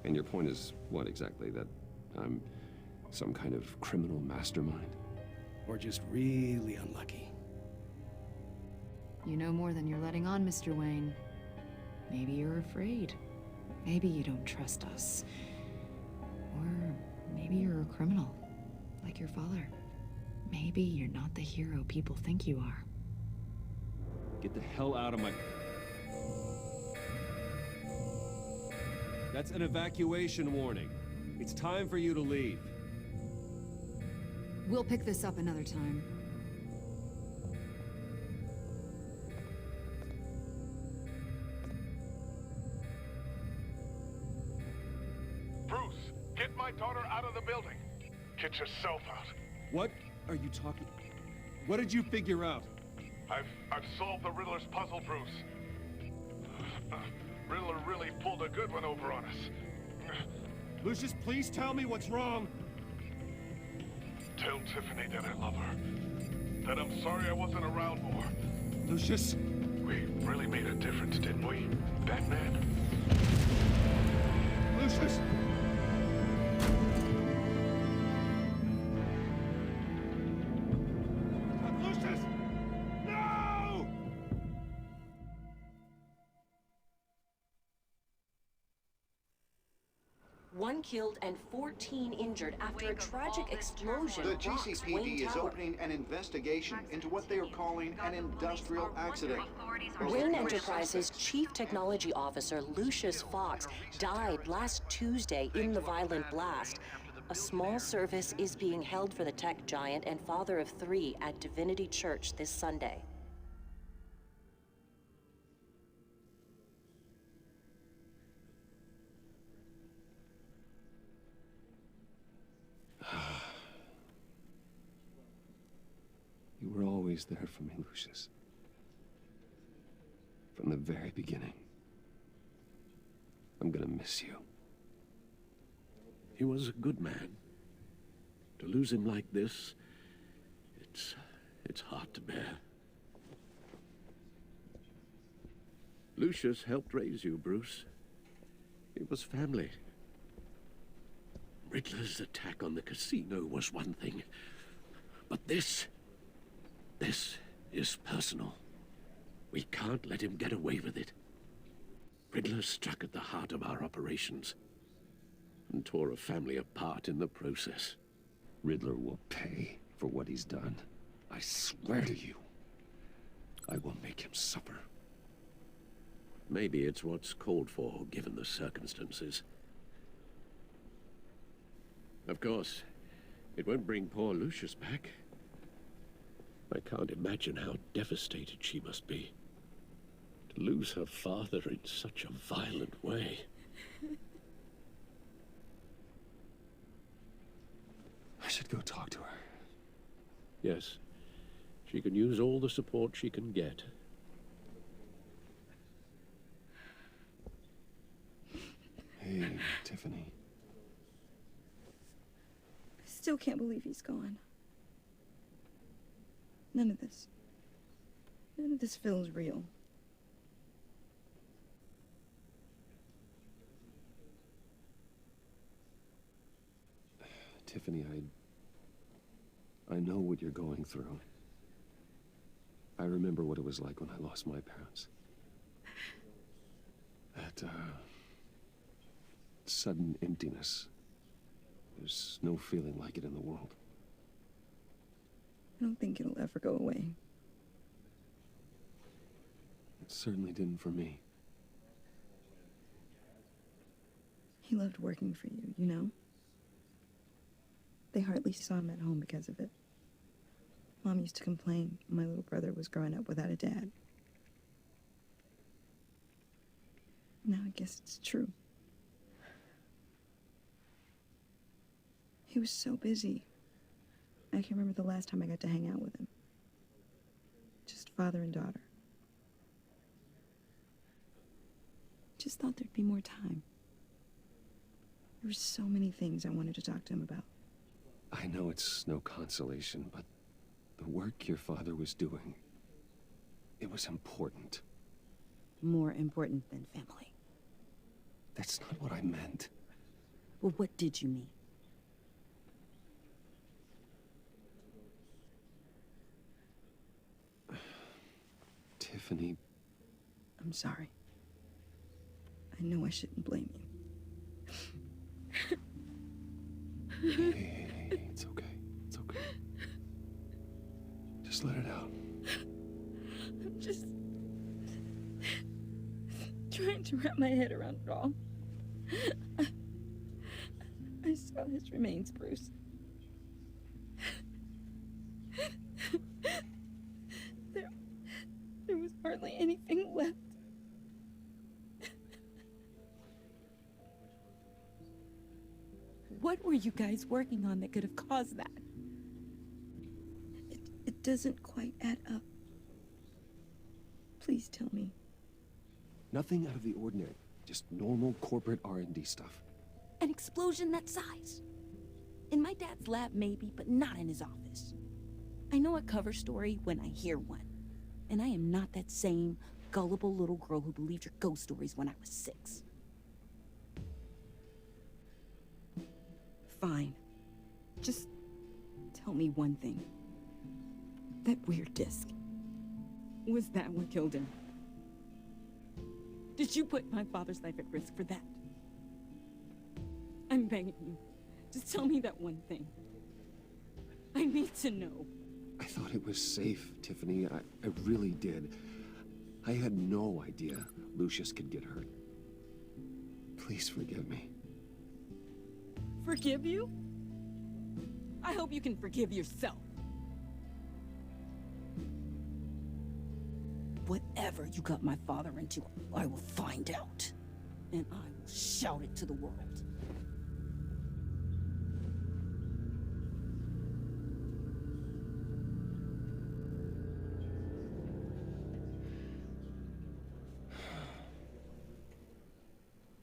And your point is what exactly? That I'm some kind of criminal mastermind? Or just really unlucky? You know more than you're letting on, Mr. Wayne. Maybe you're afraid. Maybe you don't trust us. Or maybe you're a criminal, like your father. Maybe you're not the hero people think you are. Get the hell out of my... That's an evacuation warning. It's time for you to leave. We'll pick this up another time. Bruce, get my daughter out of the building. Get yourself out. What are you talking? What did you figure out? I've solved the Riddler's puzzle, Bruce. Riddler really pulled a good one over on us. Lucius, please tell me what's wrong. Tell Tiffany that I love her. That I'm sorry I wasn't around more. Lucius? We really made a difference, didn't we, Batman? Lucius! Lucius! No! One killed and 14 injured after a tragic explosion. The rocks Wayne GCPD is Tower. opening an investigation into what they are calling an industrial accident. Wayne Enterprises' chief technology officer, Lucius Fox, died last Tuesday in the violent blast. A small service is being held for the tech giant and father of 3 at Divinity Church this Sunday. You were always there for me, Lucius. From the very beginning. I'm gonna miss you. He was a good man. To lose him like this, it's hard to bear. Lucius helped raise you, Bruce. It was family. Riddler's attack on the casino was one thing, but this is personal. We can't let him get away with it. Riddler struck at the heart of our operations and tore a family apart in the process. Riddler will pay for what he's done. I swear to you, I will make him suffer. Maybe it's what's called for, given the circumstances. Of course, it won't bring poor Lucius back. I can't imagine how devastated she must be. To lose her father in such a violent way. I should go talk to her. Yes, She can use all the support she can get. Hey, Tiffany. I still can't believe he's gone. None of this feels real. Tiffany, I know what you're going through. I remember what it was like when I lost my parents. That, sudden emptiness. There's no feeling like it in the world. I don't think it'll ever go away. It certainly didn't for me. He loved working for you, you know? They hardly saw him at home because of it. Mom used to complain my little brother was growing up without a dad. Now I guess it's true. He was so busy. I can remember the last time I got to hang out with him. Just father and daughter. Just thought there'd be more time. There were so many things I wanted to talk to him about. I know it's no consolation, but the work your father was doing, it was important. More important than family. That's not what I meant. Well, what did you mean? Tiffany. I'm sorry. I know I shouldn't blame you. Hey, it's okay. It's okay. Just let it out. I'm just trying to wrap my head around it all. I saw his remains, Bruce. There was hardly anything left. What were you guys working on that could have caused that? It doesn't quite add up. Please tell me. Nothing out of the ordinary. Just normal corporate R&D stuff. An explosion that size. In my dad's lab, maybe, but not in his office. I know a cover story when I hear one. And I am not that same gullible little girl who believed your ghost stories when I was 6. Fine. Just tell me one thing. That weird disc. Was that what killed him? Did you put my father's life at risk for that? I'm begging you. Just tell me that one thing. I need to know. I thought it was safe, Tiffany. I really did. I had no idea Lucius could get hurt. Please forgive me. Forgive you? I hope you can forgive yourself. Whatever you got my father into, I will find out. And I will shout it to the world.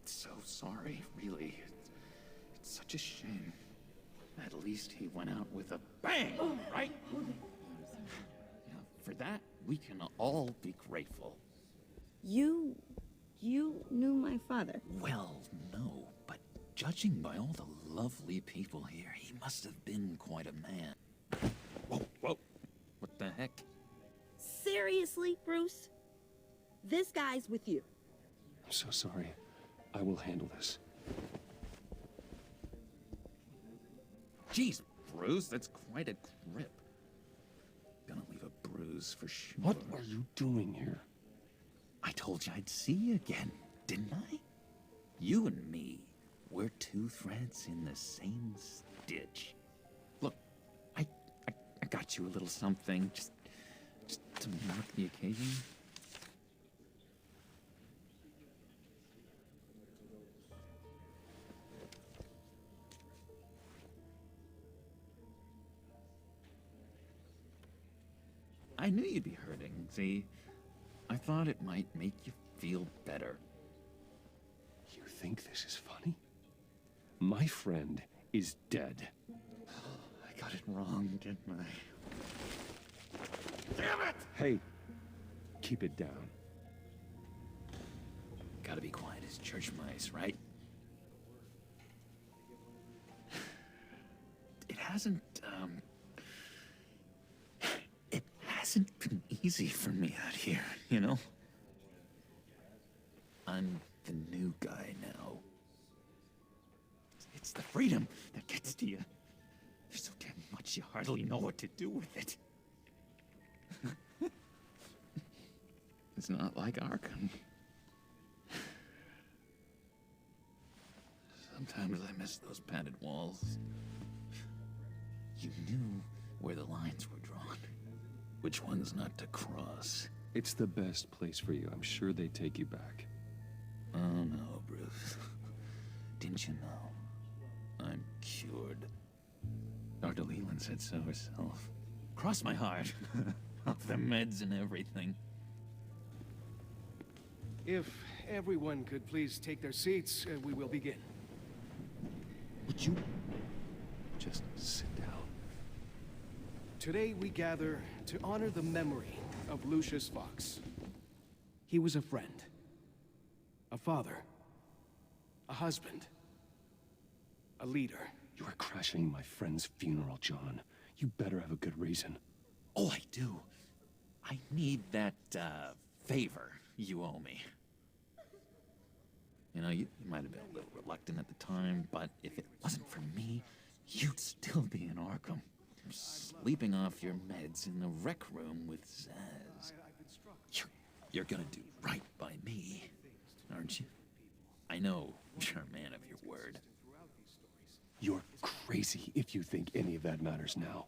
So sorry, really. It's such a shame. At least he went out with a bang, right? Yeah, for that, we can all be grateful. You knew my father? Well, no, but judging by all the lovely people here, he must have been quite a man. Whoa, whoa. What the heck? Seriously, Bruce? This guy's with you. I'm so sorry. I will handle this. Jeez, Bruce, that's quite a grip. Gonna leave a bruise for sure. What are you doing here? I told you I'd see you again, didn't I? You and me, we're 2 threads in the same stitch. Look, I got you a little something, just to mark the occasion. I knew you'd be hurting, see? I thought it might make you feel better. You think this is funny? My friend is dead. I got it wrong, didn't I? Damn it! Hey, keep it down. Gotta be quiet as church mice, right? It hasn't been easy for me out here, you know? I'm the new guy now. It's the freedom that gets to you. There's so damn much you hardly know what to do with it. It's not like Arkham. Sometimes I miss those padded walls. You knew where the lines were drawn. Which ones not to cross. It's the best place for you. I'm sure they take you back. Oh no, Bruce. Didn't you know? I'm cured. Dr. Leland said so herself. Cross my heart. Off the meds and everything. If everyone could please take their seats, we will begin. Would you just sit down? Today we gather to honor the memory of Lucius Fox. He was a friend, a father, a husband, a leader. You are crashing my friend's funeral, John. You better have a good reason. Oh, I do. I need that, favor you owe me. You know, you might have been a little reluctant at the time, but if it wasn't for me, you'd still be in Arkham. Sleeping off your meds in the rec room with Zaz. You're gonna do right by me, aren't you? I know you're a man of your word. You're crazy if you think any of that matters now.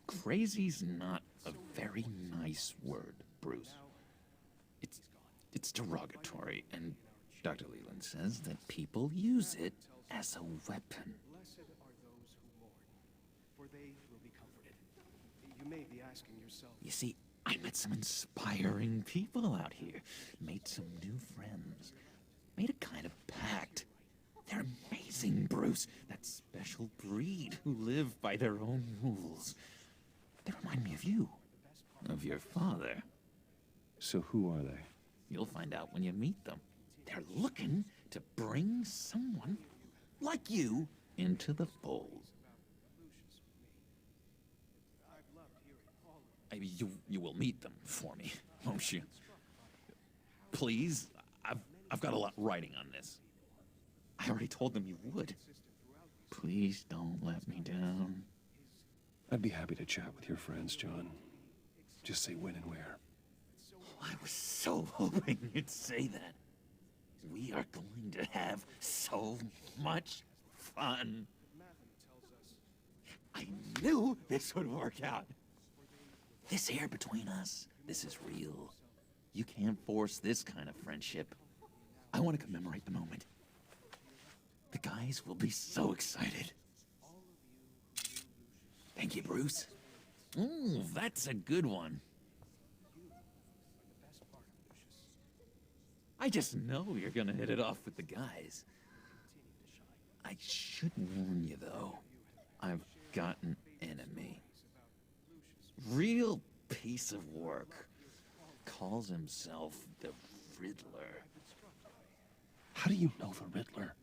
Crazy's not a very nice word, Bruce. It's derogatory, and Dr. Leland says that people use it as a weapon. Blessed are those who mourn, for they will be comforted. You may be asking yourself... You see, I met some inspiring people out here. Made some new friends. Made a kind of pact. They're amazing, Bruce. That special breed who live by their own rules. They remind me of you. Of your father. So who are they? You'll find out when you meet them. They're looking to bring someone like you into the fold. You will meet them for me, won't you? Please, I've got a lot writing on this. I already told them you would. Please don't let me down. I'd be happy to chat with your friends, John. Just say when and where. I was so hoping you'd say that. We are going to have so much fun. I knew this would work out. This air between us, this is real. You can't force this kind of friendship. I want to commemorate the moment. The guys will be so excited. Thank you, Bruce. Ooh, that's a good one. I just know you're gonna hit it off with the guys. I should warn you, though. I've got an enemy. Real piece of work. Calls himself the Riddler. How do you know the Riddler?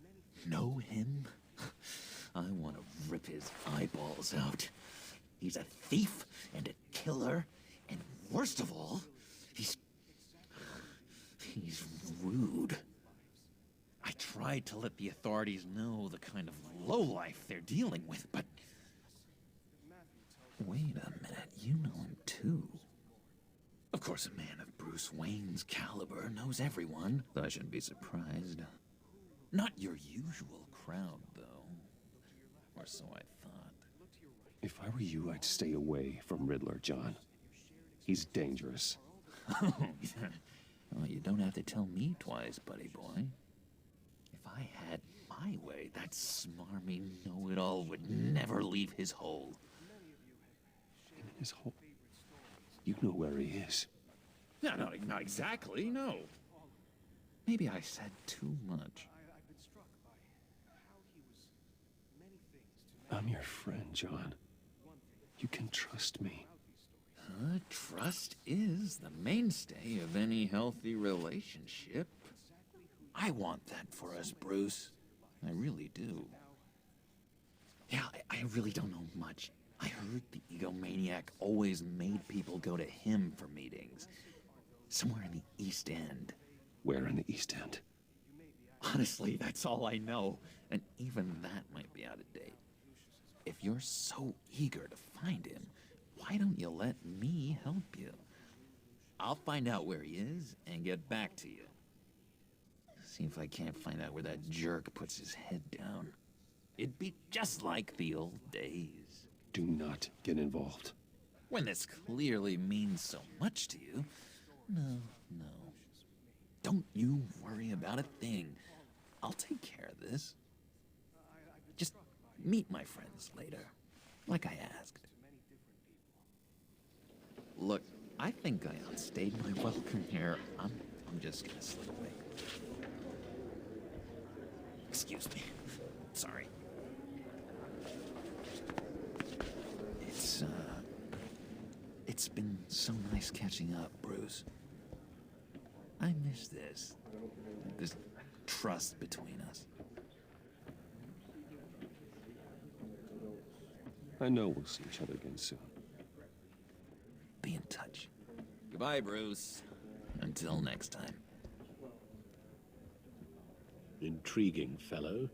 Know him? I want to rip his eyeballs out. He's a thief and a killer, and worst of all, he's rude. I tried to let the authorities know the kind of lowlife they're dealing with, but... Wait a minute, you know him too. Of course, a man of Bruce Wayne's caliber knows everyone, though I shouldn't be surprised. Not your usual crowd, though. Or so I thought. If I were you, I'd stay away from Riddler, John. He's dangerous. Well, you don't have to tell me twice, buddy boy. If I had my way, that smarmy know-it-all would never leave his hole. In His whole... You know where he is. No, not exactly, no. Maybe I said too much. I'm your friend, John. You can trust me. Trust is the mainstay of any healthy relationship. I want that for us, Bruce. I really do. Yeah, I really don't know much. I heard the egomaniac always made people go to him for meetings. Somewhere in the East End. Where in the East End? Honestly, that's all I know. And even that might be out of date. If you're so eager to find him, why don't you let me help you? I'll find out where he is and get back to you. See if I can't find out where that jerk puts his head down. It'd be just like the old days. Do not get involved. When this clearly means so much to you. No. Don't you worry about a thing. I'll take care of this. Just meet my friends later, like I asked. Look, I think I outstayed my welcome here. I'm just gonna slip away. Excuse me. Sorry. It's been so nice catching up, Bruce. I miss this trust between us. I know we'll see each other again soon. Be in touch. Goodbye, Bruce. Until next time. Intriguing fellow.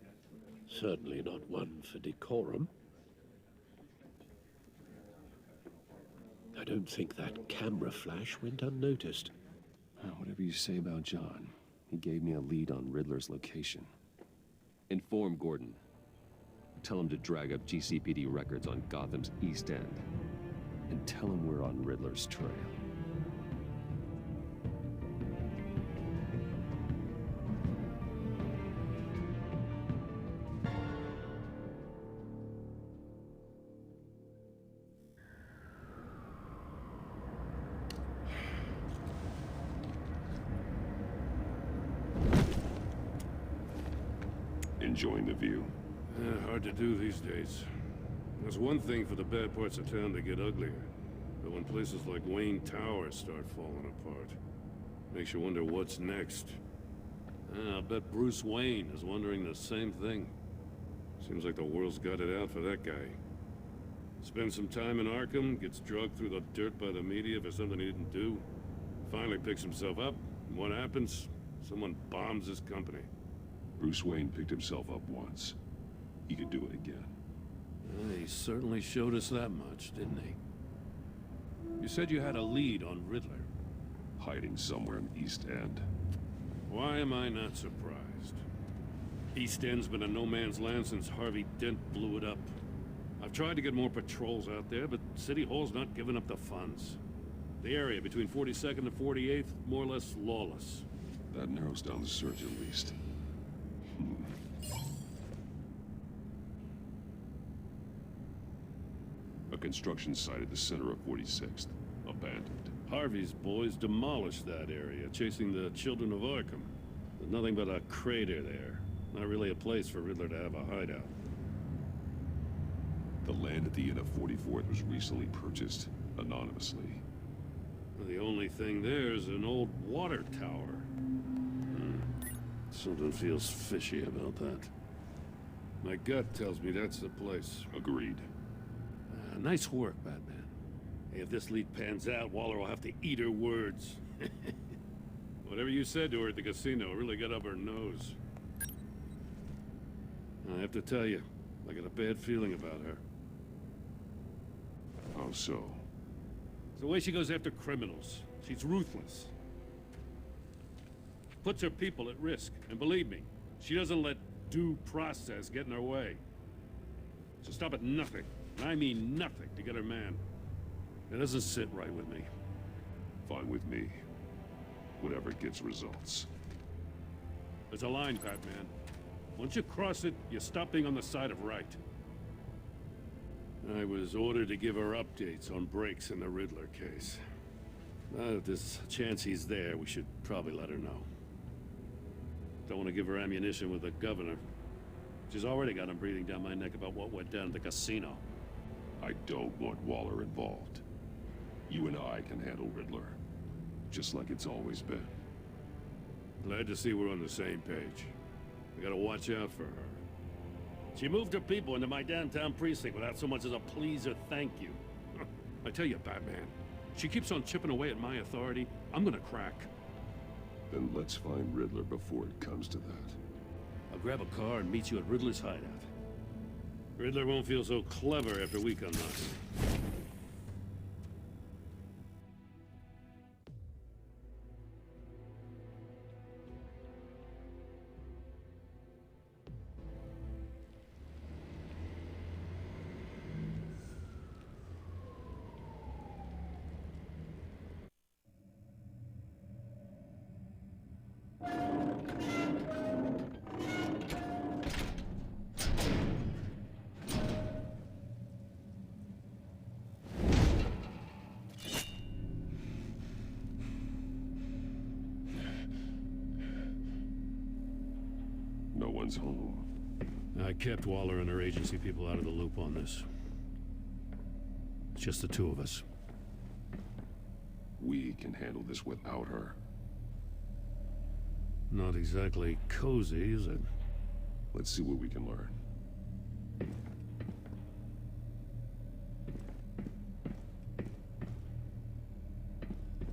Certainly not one for decorum. I don't think that camera flash went unnoticed. Whatever you say about John, he gave me a lead on Riddler's location. Inform Gordon. Tell him to drag up GCPD records on Gotham's East End. And tell him we're on Riddler's trail. Enjoying the view? Hard to do these days. There's one thing for the bad parts of town to get uglier. But when places like Wayne Tower start falling apart, makes you wonder what's next. I'll bet Bruce Wayne is wondering the same thing. Seems like the world's got it out for that guy. Spends some time in Arkham, gets drugged through the dirt by the media for something he didn't do. Finally picks himself up, and what happens? Someone bombs his company. Bruce Wayne picked himself up once. He could do it again. He certainly showed us that much, didn't he? You said you had a lead on Riddler. Hiding somewhere in East End. Why am I not surprised? East End's been a no-man's land since Harvey Dent blew it up. I've tried to get more patrols out there, but City Hall's not giving up the funds. The area between 42nd and 48th, more or less lawless. That narrows down the search at least. A construction site at the center of 46th. Abandoned. Harvey's boys demolished that area, chasing the children of Arkham. There's nothing but a crater there. Not really a place for Riddler to have a hideout. The land at the end of 44th was recently purchased anonymously. The only thing there is an old water tower. Something feels fishy about that. My gut tells me that's the place. Agreed. Nice work, Batman. Hey, if this lead pans out, Waller will have to eat her words. Whatever you said to her at the casino really got up her nose. I have to tell you, I got a bad feeling about her. How so? It's the way she goes after criminals. She's ruthless. Puts her people at risk. And believe me, she doesn't let due process get in her way. She'll stop at nothing. And I mean nothing to get her man. It doesn't sit right with me. Fine with me. Whatever gets results. There's a line, Batman. Once you cross it, you stop being on the side of right. I was ordered to give her updates on breaks in the Riddler case. If there's a chance he's there, we should probably let her know. Don't want to give her ammunition with the governor. She's already got him breathing down my neck about what went down at the casino. I don't want Waller involved. You and I can handle Riddler, just like it's always been. Glad to see we're on the same page. We gotta watch out for her. She moved her people into my downtown precinct without so much as a please or thank you. I tell you, Batman, she keeps on chipping away at my authority. I'm gonna crack. Then let's find Riddler before it comes to that. I'll grab a car and meet you at Riddler's hideout. Riddler won't feel so clever after we come knocking. No one's home. I kept Waller and her agency people out of the loop on this. It's just the two of us. We can handle this without her. Not exactly cozy, is it? Let's see what we can learn.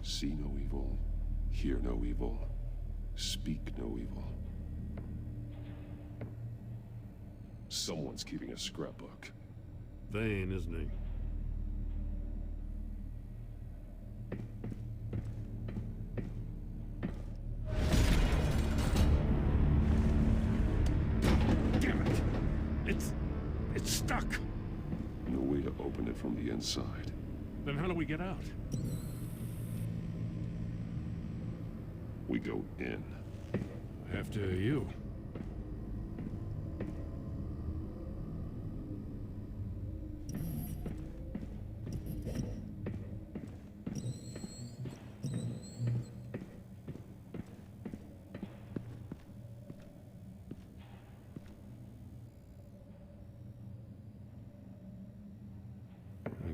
See no evil, hear no evil, speak no evil. Someone's keeping a scrapbook. Vain, isn't he? Damn it! It's stuck! No way to open it from the inside. Then how do we get out? We go in. After you.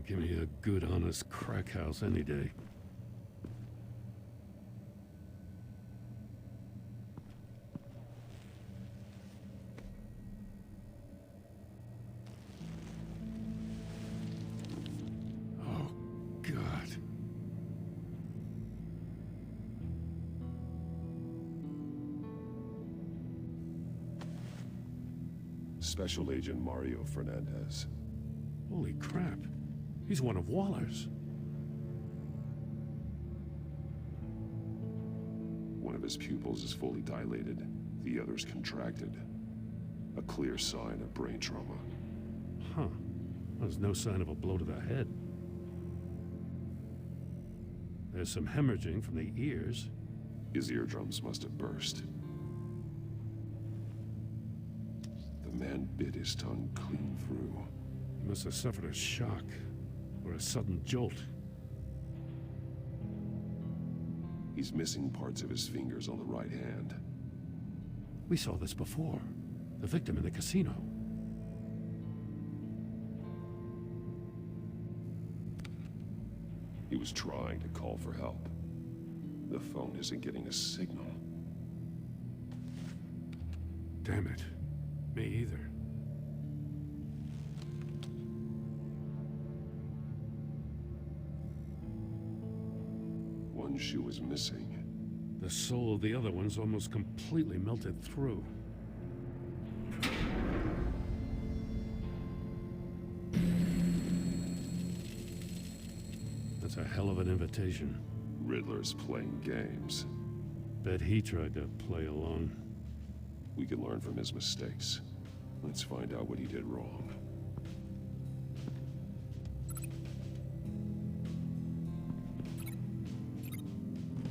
Give me a good, honest crack house any day. Oh, God. Special Agent Mario Fernandez. Holy crap. He's one of Waller's. One of his pupils is fully dilated, the other's contracted. A clear sign of brain trauma. Huh. There's no sign of a blow to the head. There's some hemorrhaging from the ears. His eardrums must have burst. The man bit his tongue clean through. He must have suffered a shock. Or a sudden jolt. He's missing parts of his fingers on the right hand. We saw this before. The victim in the casino. He was trying to call for help. The phone isn't getting a signal. Damn it. Me either. One shoe is missing. The soul of the other one's almost completely melted through. That's a hell of an invitation. Riddler's playing games. Bet he tried to play along. We can learn from his mistakes. Let's find out what he did wrong.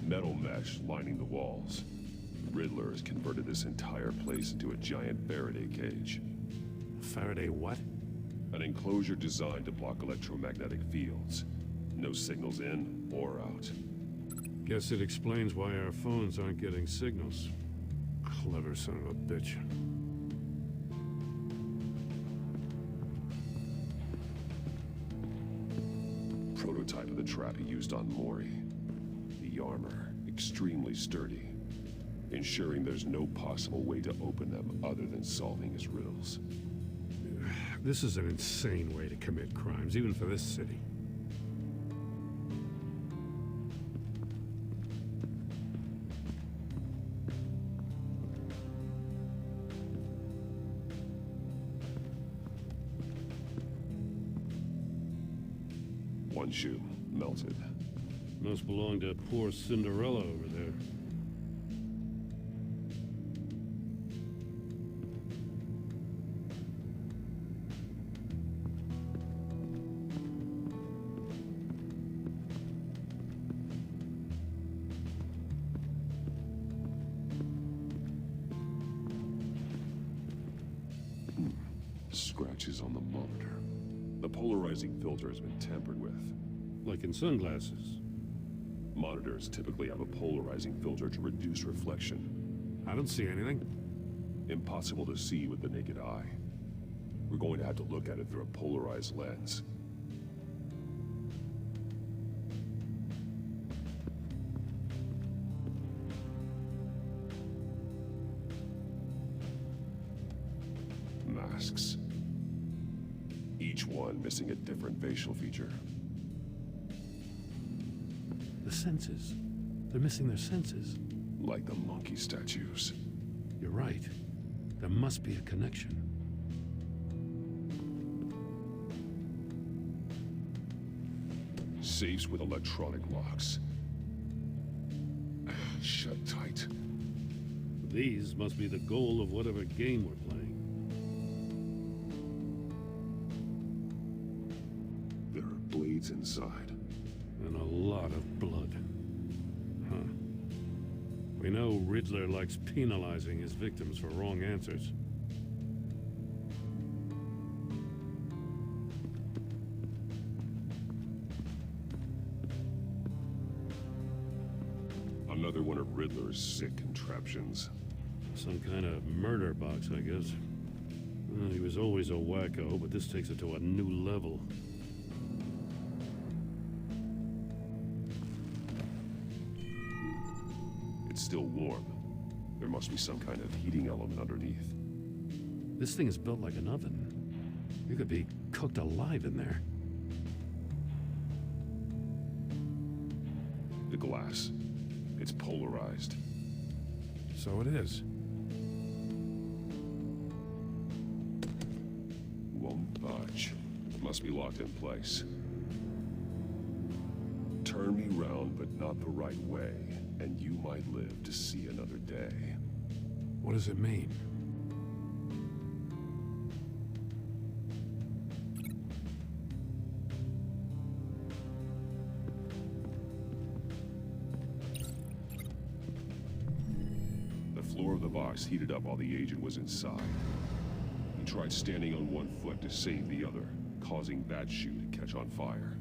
Metal mesh lining the walls. Riddler has converted this entire place into a giant Faraday cage. Faraday what? An enclosure designed to block electromagnetic fields. No signals in or out. Guess it explains why our phones aren't getting signals. Clever son of a bitch. Prototype of the trap he used on Mori. The armor, extremely sturdy, ensuring there's no possible way to open them other than solving his riddles. This is an insane way to commit crimes, even for this city. One shoe, melted. Must belong to poor Cinderella over there. Scratches on the monitor. The polarizing filter has been tampered with. Like in sunglasses. Monitors typically have a polarizing filter to reduce reflection. I don't see anything. Impossible to see with the naked eye. We're going to have to look at it through a polarized lens. Masks. Each one missing a different facial feature. The senses. They're missing their senses. Like the monkey statues. You're right. There must be a connection. Safes with electronic locks. Shut tight. These must be the goal of whatever game we're playing. There are blades inside. And a lot of blood. Huh. We know Riddler likes penalizing his victims for wrong answers. Another one of Riddler's sick contraptions. Some kind of murder box, I guess. Well, he was always a wacko, but this takes it to a new level. It's still warm. There must be some kind of heating element underneath. This thing is built like an oven. You could be cooked alive in there. The glass. It's polarized. So it is. Won't budge. Must be locked in place. Turn me round, but not the right way, and you might live to see another day. What does it mean? The floor of the box heated up while the agent was inside. He tried standing on one foot to save the other, causing that shoe to catch on fire.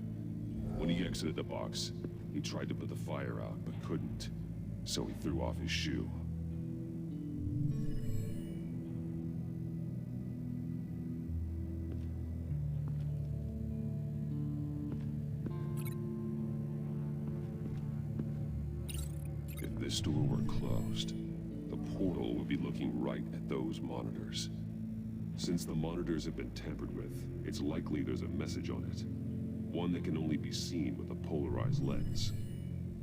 When he exited the box, he tried to put the fire out, but couldn't, so he threw off his shoe. If this door were closed, the portal would be looking right at those monitors. Since the monitors have been tampered with, it's likely there's a message on it. One that can only be seen with a polarized lens.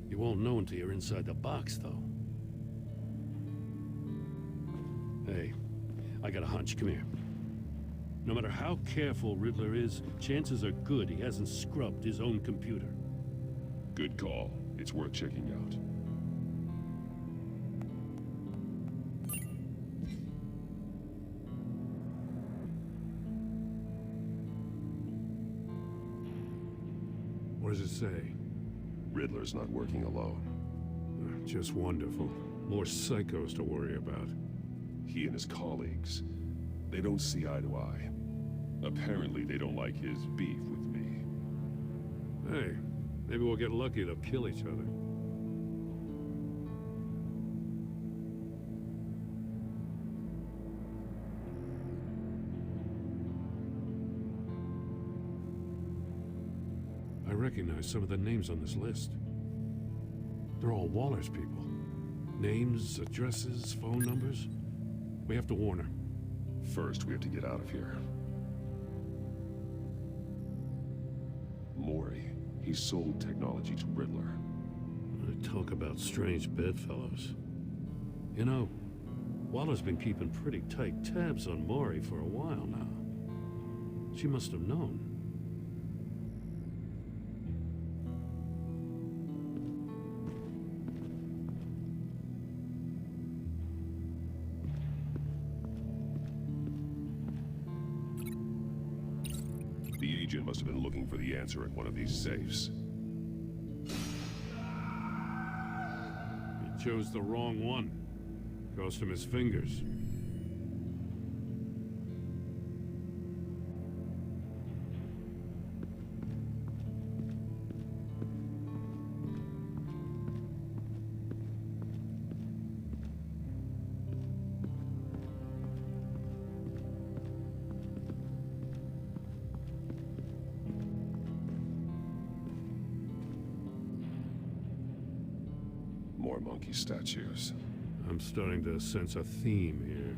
You won't know until you're inside the box, though. Hey, I got a hunch. Come here. No matter how careful Riddler is, chances are good he hasn't scrubbed his own computer. Good call. It's worth checking out. What does it say? Riddler's not working alone. Just wonderful. More psychos to worry about. He and his colleagues, they don't see eye to eye. Apparently they don't like his beef with me. Hey, maybe we'll get lucky to kill each other. I recognize some of the names on this list. They're all Waller's people. Names, addresses, phone numbers. We have to warn her. First, we have to get out of here. Mori, he sold technology to Riddler. Talk about strange bedfellows. You know, Waller's been keeping pretty tight tabs on Mori for a while now. She must have known. The agent must have been looking for the answer in one of these safes. He chose the wrong one. Cost him his fingers. More monkey statues. I'm starting to sense a theme here.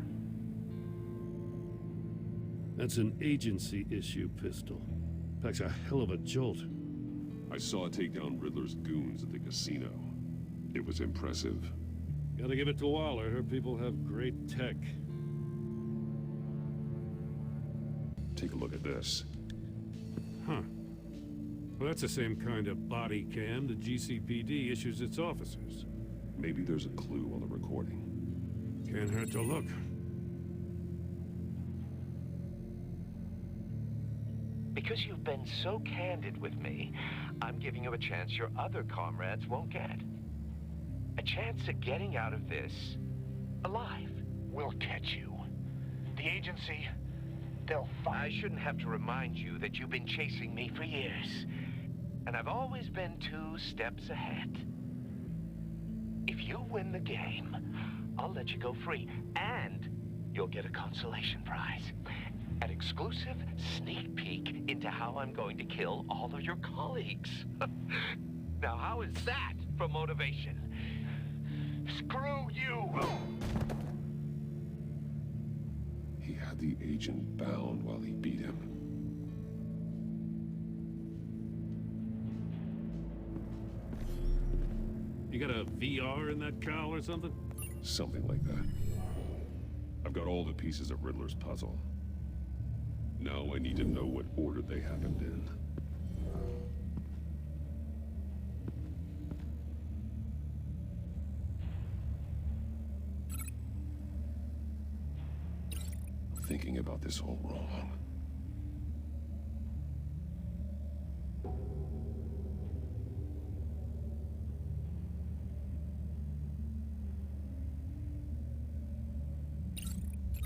That's an agency issue pistol. Packs a hell of a jolt. I saw it take down Riddler's goons at the casino. It was impressive. Gotta give it to Waller. Her people have great tech. Take a look at this. Huh. Well, that's the same kind of body cam the GCPD issues its officers. Maybe there's a clue on the recording. Can't hurt to look. Because you've been so candid with me, I'm giving you a chance your other comrades won't get. A chance at getting out of this alive. We'll catch you. The agency, they'll find... I shouldn't have to remind you that you've been chasing me for years. And I've always been 2 steps ahead. If you win the game, I'll let you go free. And you'll get a consolation prize. An exclusive sneak peek into how I'm going to kill all of your colleagues. Now, how is that for motivation? Screw you! He had the agent bound while he beat him. You got a VR in that cowl or something? Something like that. I've got all the pieces of Riddler's puzzle. Now I need to know what order they happened in. Thinking about this all wrong.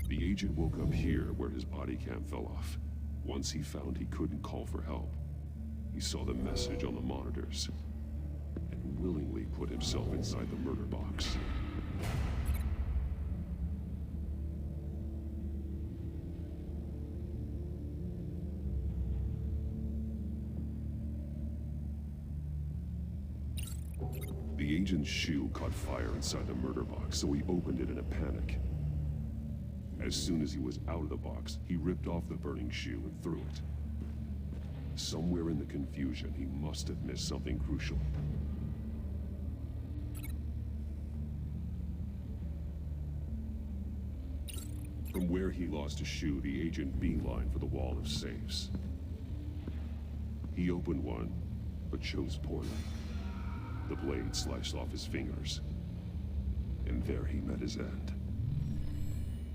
The agent woke up here where his body cam fell off. Once he found he couldn't call for help, he saw the message on the monitors and willingly put himself inside the murder box. The agent's shoe caught fire inside the murder box, so he opened it in a panic. As soon as he was out of the box, he ripped off the burning shoe and threw it. Somewhere in the confusion, he must have missed something crucial. From where he lost a shoe, the agent beelined for the wall of safes. He opened one, but chose poorly. The blade sliced off his fingers, and there he met his end.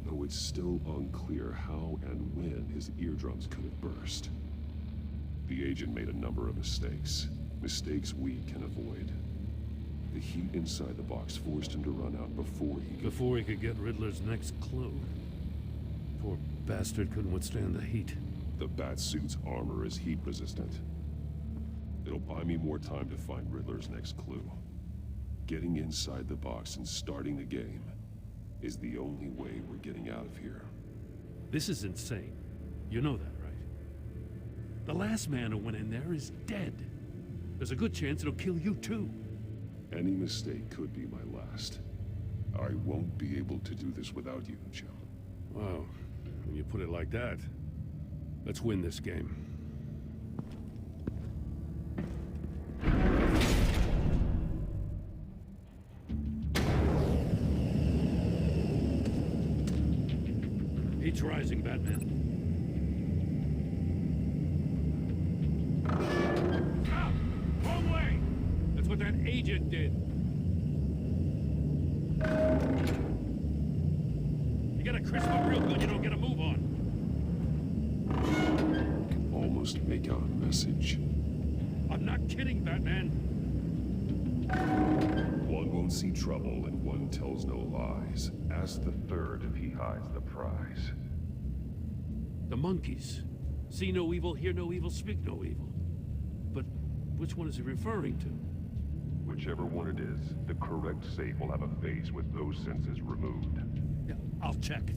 Though it's still unclear how and when his eardrums could have burst. The agent made a number of mistakes. Mistakes we can avoid. The heat inside the box forced him to run out before he could get Riddler's next clue. Poor bastard couldn't withstand the heat. The Batsuit's armor is heat resistant. It'll buy me more time to find Riddler's next clue. Getting inside the box and starting the game is the only way we're getting out of here. This is insane. You know that, right? The last man who went in there is dead. There's a good chance it'll kill you too. Any mistake could be my last. I won't be able to do this without you, Joe. Wow, when you put it like that, let's win this game. Heat's rising, Batman. Ah! Wrong way! That's what that agent did. You gotta crisp up real good, you don't get a move on. Can almost make out a message. I'm not kidding, Batman. One won't see trouble and one tells no lies. Ask the third if he hides the prize. The monkeys. See no evil, hear no evil, speak no evil. But which one is he referring to? Whichever one it is, the correct safe will have a face with those senses removed. Yeah, I'll check.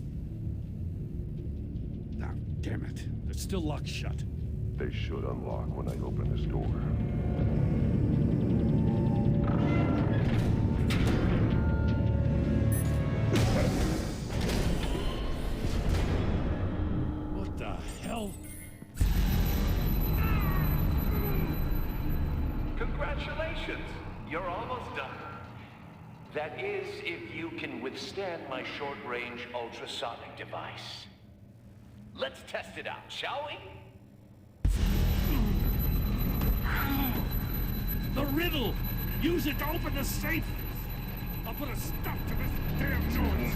Ah, damn it. It's still locked shut. They should unlock when I open this door. What the hell? Congratulations! You're almost done. That is, if you can withstand my short-range ultrasonic device. Let's test it out, shall we? The riddle! Use it to open the safe! I'll put a stop to this damn noise!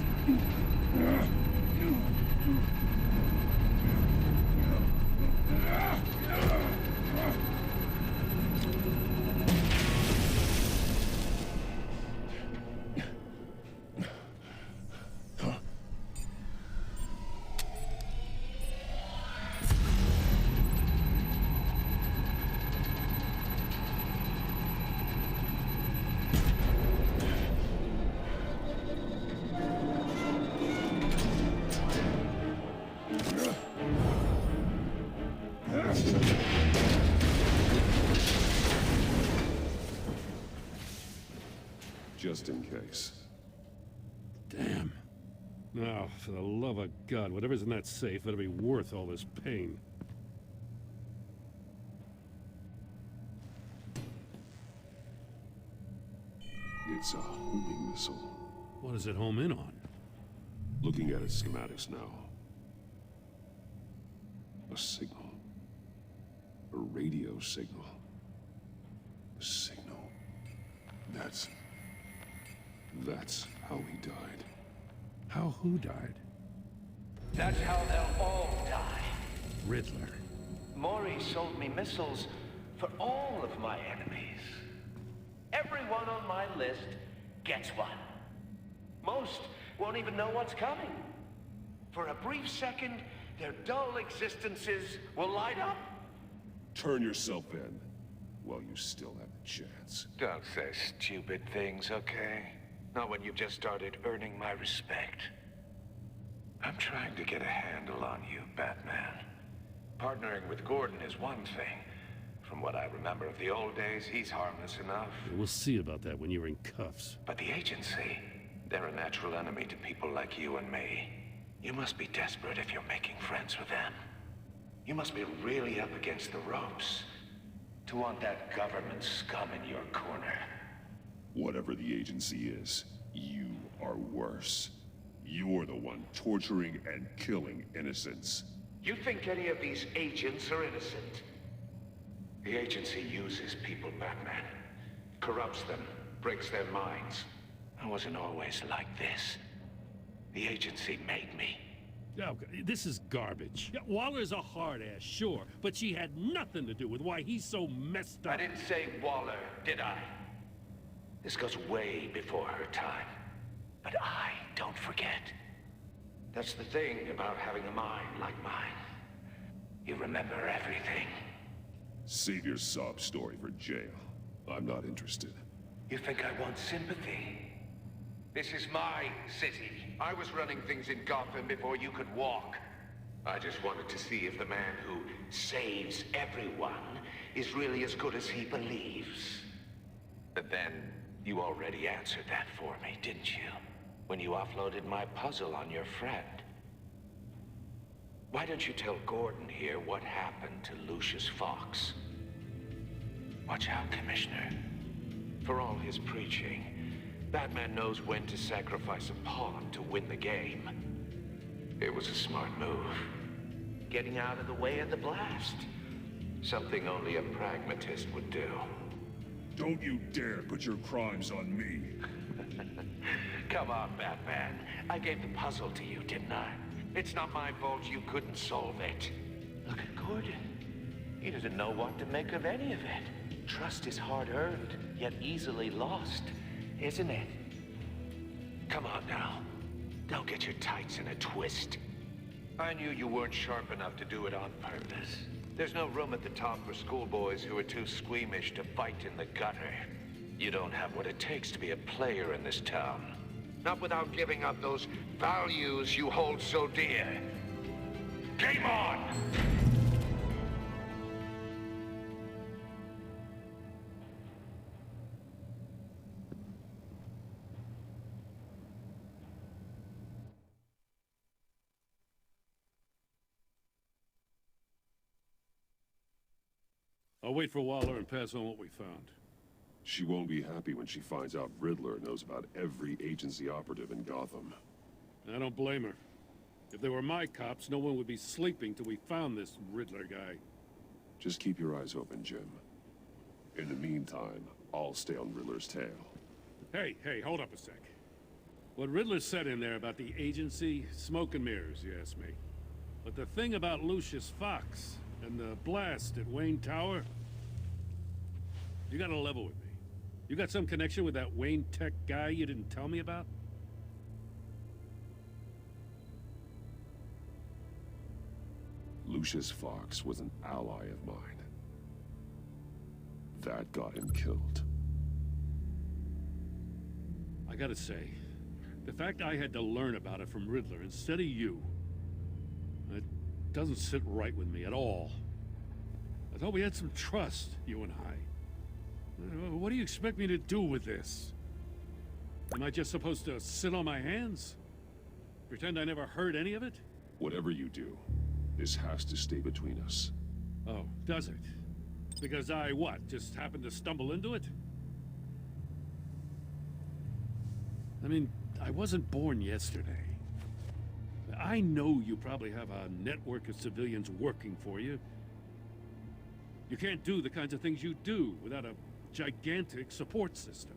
Just in case. Damn. Now, for the love of God, whatever's in that safe better be worth all this pain. It's a homing missile. What does it home in on? Looking at its schematics now. A signal. A radio signal. A signal. That's how he died. How who died? That's how they'll all die. Riddler. Maury sold me missiles for all of my enemies. Everyone on my list gets one. Most won't even know what's coming. For a brief second, their dull existences will light up. Turn yourself in while you still have the chance. Don't say stupid things, okay? Not when you've just started earning my respect. I'm trying to get a handle on you, Batman. Partnering with Gordon is one thing. From what I remember of the old days, he's harmless enough. We'll see about that when you're in cuffs. But the agency, they're a natural enemy to people like you and me. You must be desperate if you're making friends with them. You must be really up against the ropes to want that government scum in your corner. Whatever the agency is, you are worse. You're the one torturing and killing innocents. You think any of these agents are innocent? The agency uses people, Batman. Corrupts them, breaks their minds. I wasn't always like this. The agency made me. Oh, this is garbage. Yeah, Waller's a hard ass, sure, but she had nothing to do with why he's so messed up. I didn't say Waller, did I? This goes way before her time. But I don't forget. That's the thing about having a mind like mine. You remember everything. Save your sob story for jail. I'm not interested. You think I want sympathy? This is my city. I was running things in Gotham before you could walk. I just wanted to see if the man who saves everyone is really as good as he believes. But then, you already answered that for me, didn't you? When you offloaded my puzzle on your friend. Why don't you tell Gordon here what happened to Lucius Fox? Watch out, Commissioner. For all his preaching, Batman knows when to sacrifice a pawn to win the game. It was a smart move. Getting out of the way of the blast. Something only a pragmatist would do. Don't you dare put your crimes on me. Come on, Batman. I gave the puzzle to you, didn't I? It's not my fault you couldn't solve it. Look at Gordon. He doesn't know what to make of any of it. Trust is hard-earned, yet easily lost, isn't it? Come on now. Don't get your tights in a twist. I knew you weren't sharp enough to do it on purpose. There's no room at the top for schoolboys who are too squeamish to fight in the gutter. You don't have what it takes to be a player in this town. Not without giving up those values you hold so dear. Game on! I'll wait for Waller and pass on what we found. She won't be happy when she finds out Riddler knows about every agency operative in Gotham. I don't blame her. If they were my cops, no one would be sleeping till we found this Riddler guy. Just keep your eyes open, Jim. In the meantime, I'll stay on Riddler's tail. Hey, hold up a sec. What Riddler said in there about the agency, smoke and mirrors, you ask me. But the thing about Lucius Fox and the blast at Wayne Tower, you gotta level with me. You got some connection with that Wayne Tech guy you didn't tell me about? Lucius Fox was an ally of mine. That got him killed. I gotta say, the fact I had to learn about it from Riddler instead of you, it doesn't sit right with me at all. I thought we had some trust, you and I. What do you expect me to do with this? Am I just supposed to sit on my hands? Pretend I never heard any of it? Whatever you do, this has to stay between us. Oh, does it? Because I, what, just happened to stumble into it? I mean, I wasn't born yesterday. I know you probably have a network of civilians working for you. You can't do the kinds of things you do without a gigantic support system.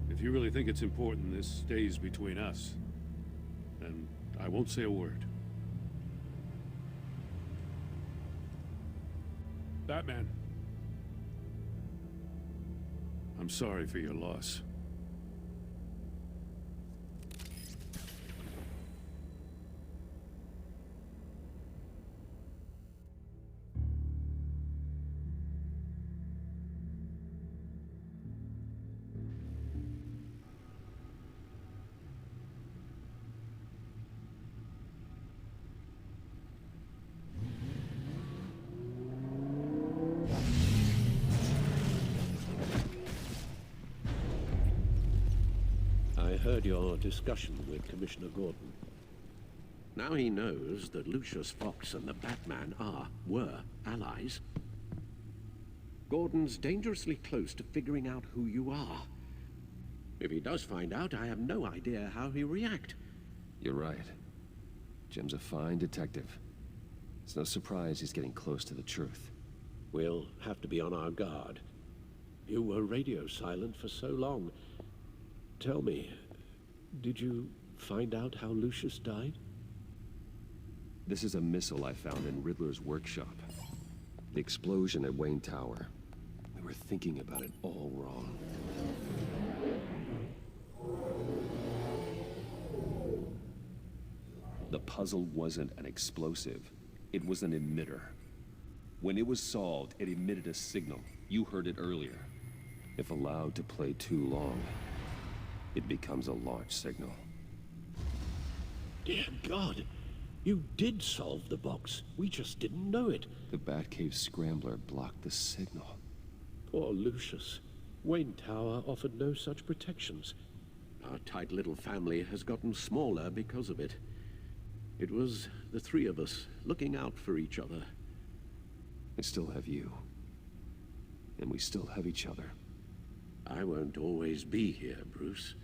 If you really think it's important this stays between us, then I won't say a word. Batman. I'm sorry for your loss. I heard your discussion with Commissioner Gordon. Now he knows that Lucius Fox and the Batman were allies. Gordon's dangerously close to figuring out who you are. If he does find out, I have no idea how he'll react. You're right. Jim's a fine detective. It's no surprise he's getting close to the truth. We'll have to be on our guard. You were radio silent for so long. Tell me, did you find out how Lucius died? This is a missile I found in Riddler's workshop. The explosion at Wayne Tower. We were thinking about it all wrong. The puzzle wasn't an explosive. It was an emitter. When it was solved, it emitted a signal. You heard it earlier. If allowed to play too long, it becomes a launch signal. Dear God, you did solve the box. We just didn't know it. The Batcave scrambler blocked the signal. Poor Lucius. Wayne Tower offered no such protections. Our tight little family has gotten smaller because of it. It was the three of us looking out for each other. I still have you. And we still have each other. I won't always be here, Bruce.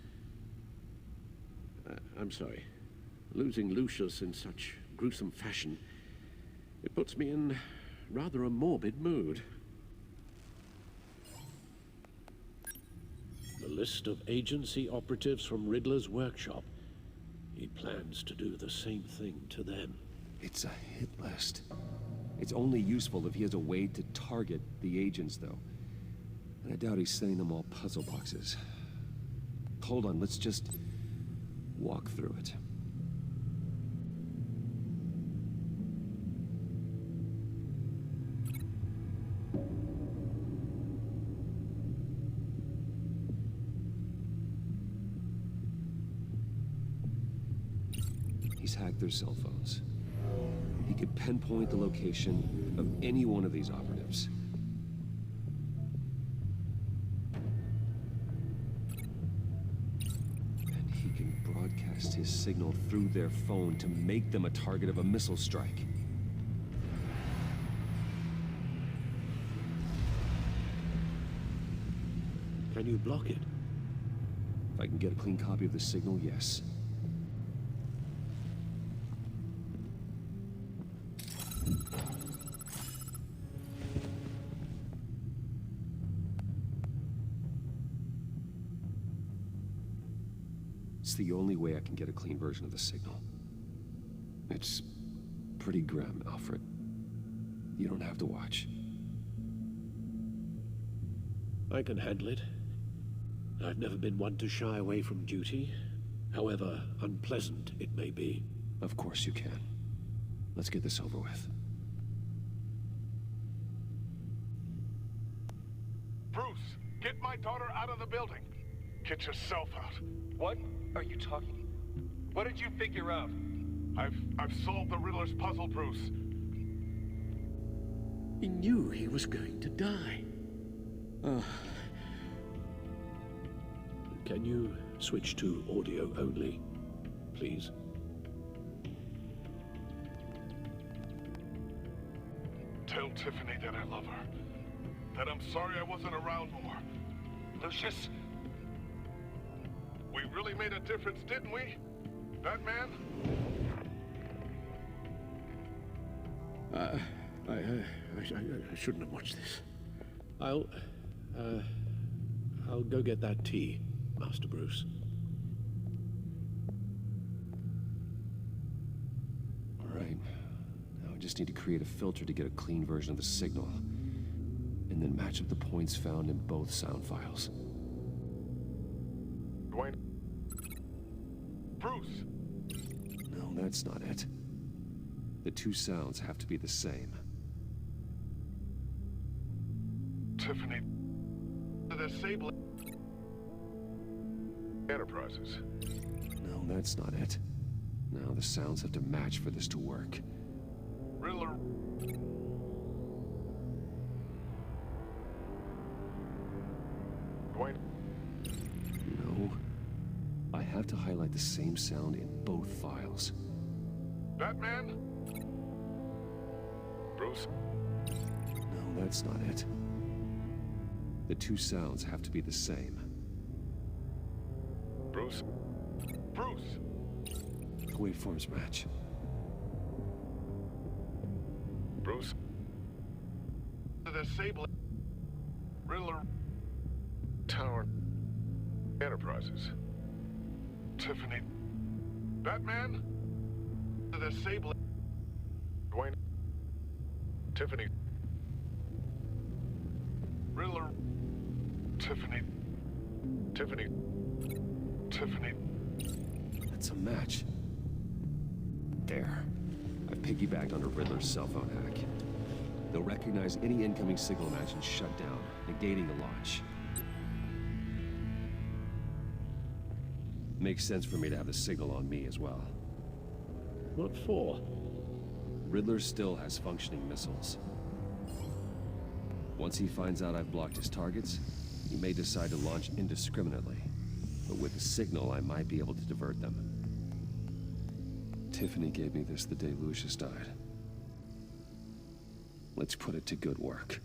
I'm sorry. Losing Lucius in such gruesome fashion, it puts me in rather a morbid mood. The list of agency operatives from Riddler's workshop. He plans to do the same thing to them. It's a hit list. It's only useful if he has a way to target the agents, though. And I doubt he's sending them all puzzle boxes. Hold on, let's just walk through it. He's hacked their cell phones. He could pinpoint the location of any one of these operatives. And he can broadcast his signal through their phone to make them a target of a missile strike. Can you block it? If I can get a clean copy of the signal, yes. It's the only way I can get a clean version of the signal. It's pretty grim, Alfred. You don't have to watch. I can handle it. I've never been one to shy away from duty, however unpleasant it may be. Of course you can. Let's get this over with. Bruce, get my daughter out of the building. Get yourself out. What are you talking? What did you figure out? I've solved the Riddler's puzzle, Bruce. He knew he was going to die. Can you switch to audio only, please? Tell Tiffany that I love her. That I'm sorry I wasn't around more. Lucius? We really made a difference, didn't we? Batman? I shouldn't have watched this. I'll go get that tea, Master Bruce. All right. Now I just need to create a filter to get a clean version of the signal. And then match up the points found in both sound files. Dwayne? Bruce! No, that's not it. The two sounds have to be the same. Tiffany, the disabling enterprises. No, that's not it. No, the sounds have to match for this to work. Riddler. Dwayne. No. I have to highlight the same sound in both files. Batman? Bruce? No, that's not it. The two sounds have to be the same. Bruce? Bruce! The waveforms match. Bruce? The disabling Riddler Tower Enterprises. Tiffany. Batman? The disabling Dwayne. Tiffany. Riddler. Tiffany. Tiffany. Tiffany. That's a match. There. I've piggybacked on a Riddler's cell phone hack. They'll recognize any incoming signal match and shut down, negating the launch. Makes sense for me to have the signal on me as well. What for? Riddler still has functioning missiles. Once he finds out I've blocked his targets, he may decide to launch indiscriminately. But with the signal, I might be able to divert them. Tiffany gave me this the day Lucius died. Let's put it to good work.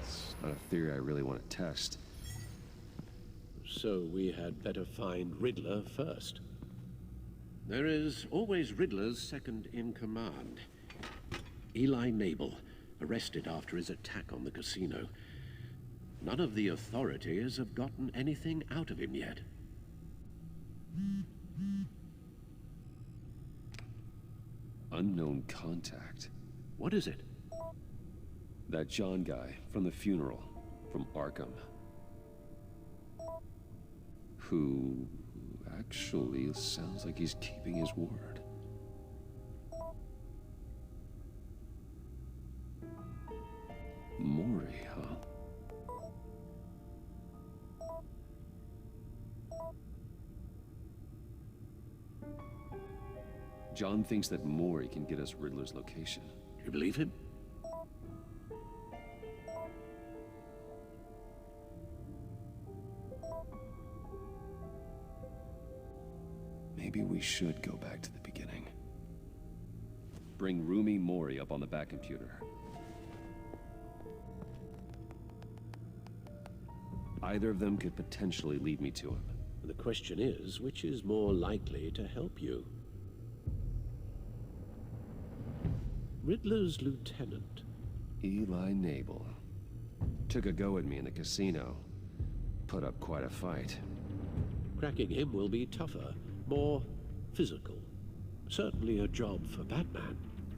It's not a theory I really want to test. So we had better find Riddler first. There is always Riddler's second-in-command. Eli Nabel, arrested after his attack on the casino. None of the authorities have gotten anything out of him yet. Unknown contact. What is it? That John guy from the funeral, from Arkham. Who actually sounds like he's keeping his word. Mori, huh? John thinks that Mori can get us Riddler's location. You believe him? Maybe we should go back to the beginning. Bring Rumi Mori up on the back computer. Either of them could potentially lead me to him. The question is, which is more likely to help you? Riddler's lieutenant. Eli Nabel. Took a go at me in the casino. Put up quite a fight. Cracking him will be tougher, more physical. Certainly a job for Batman.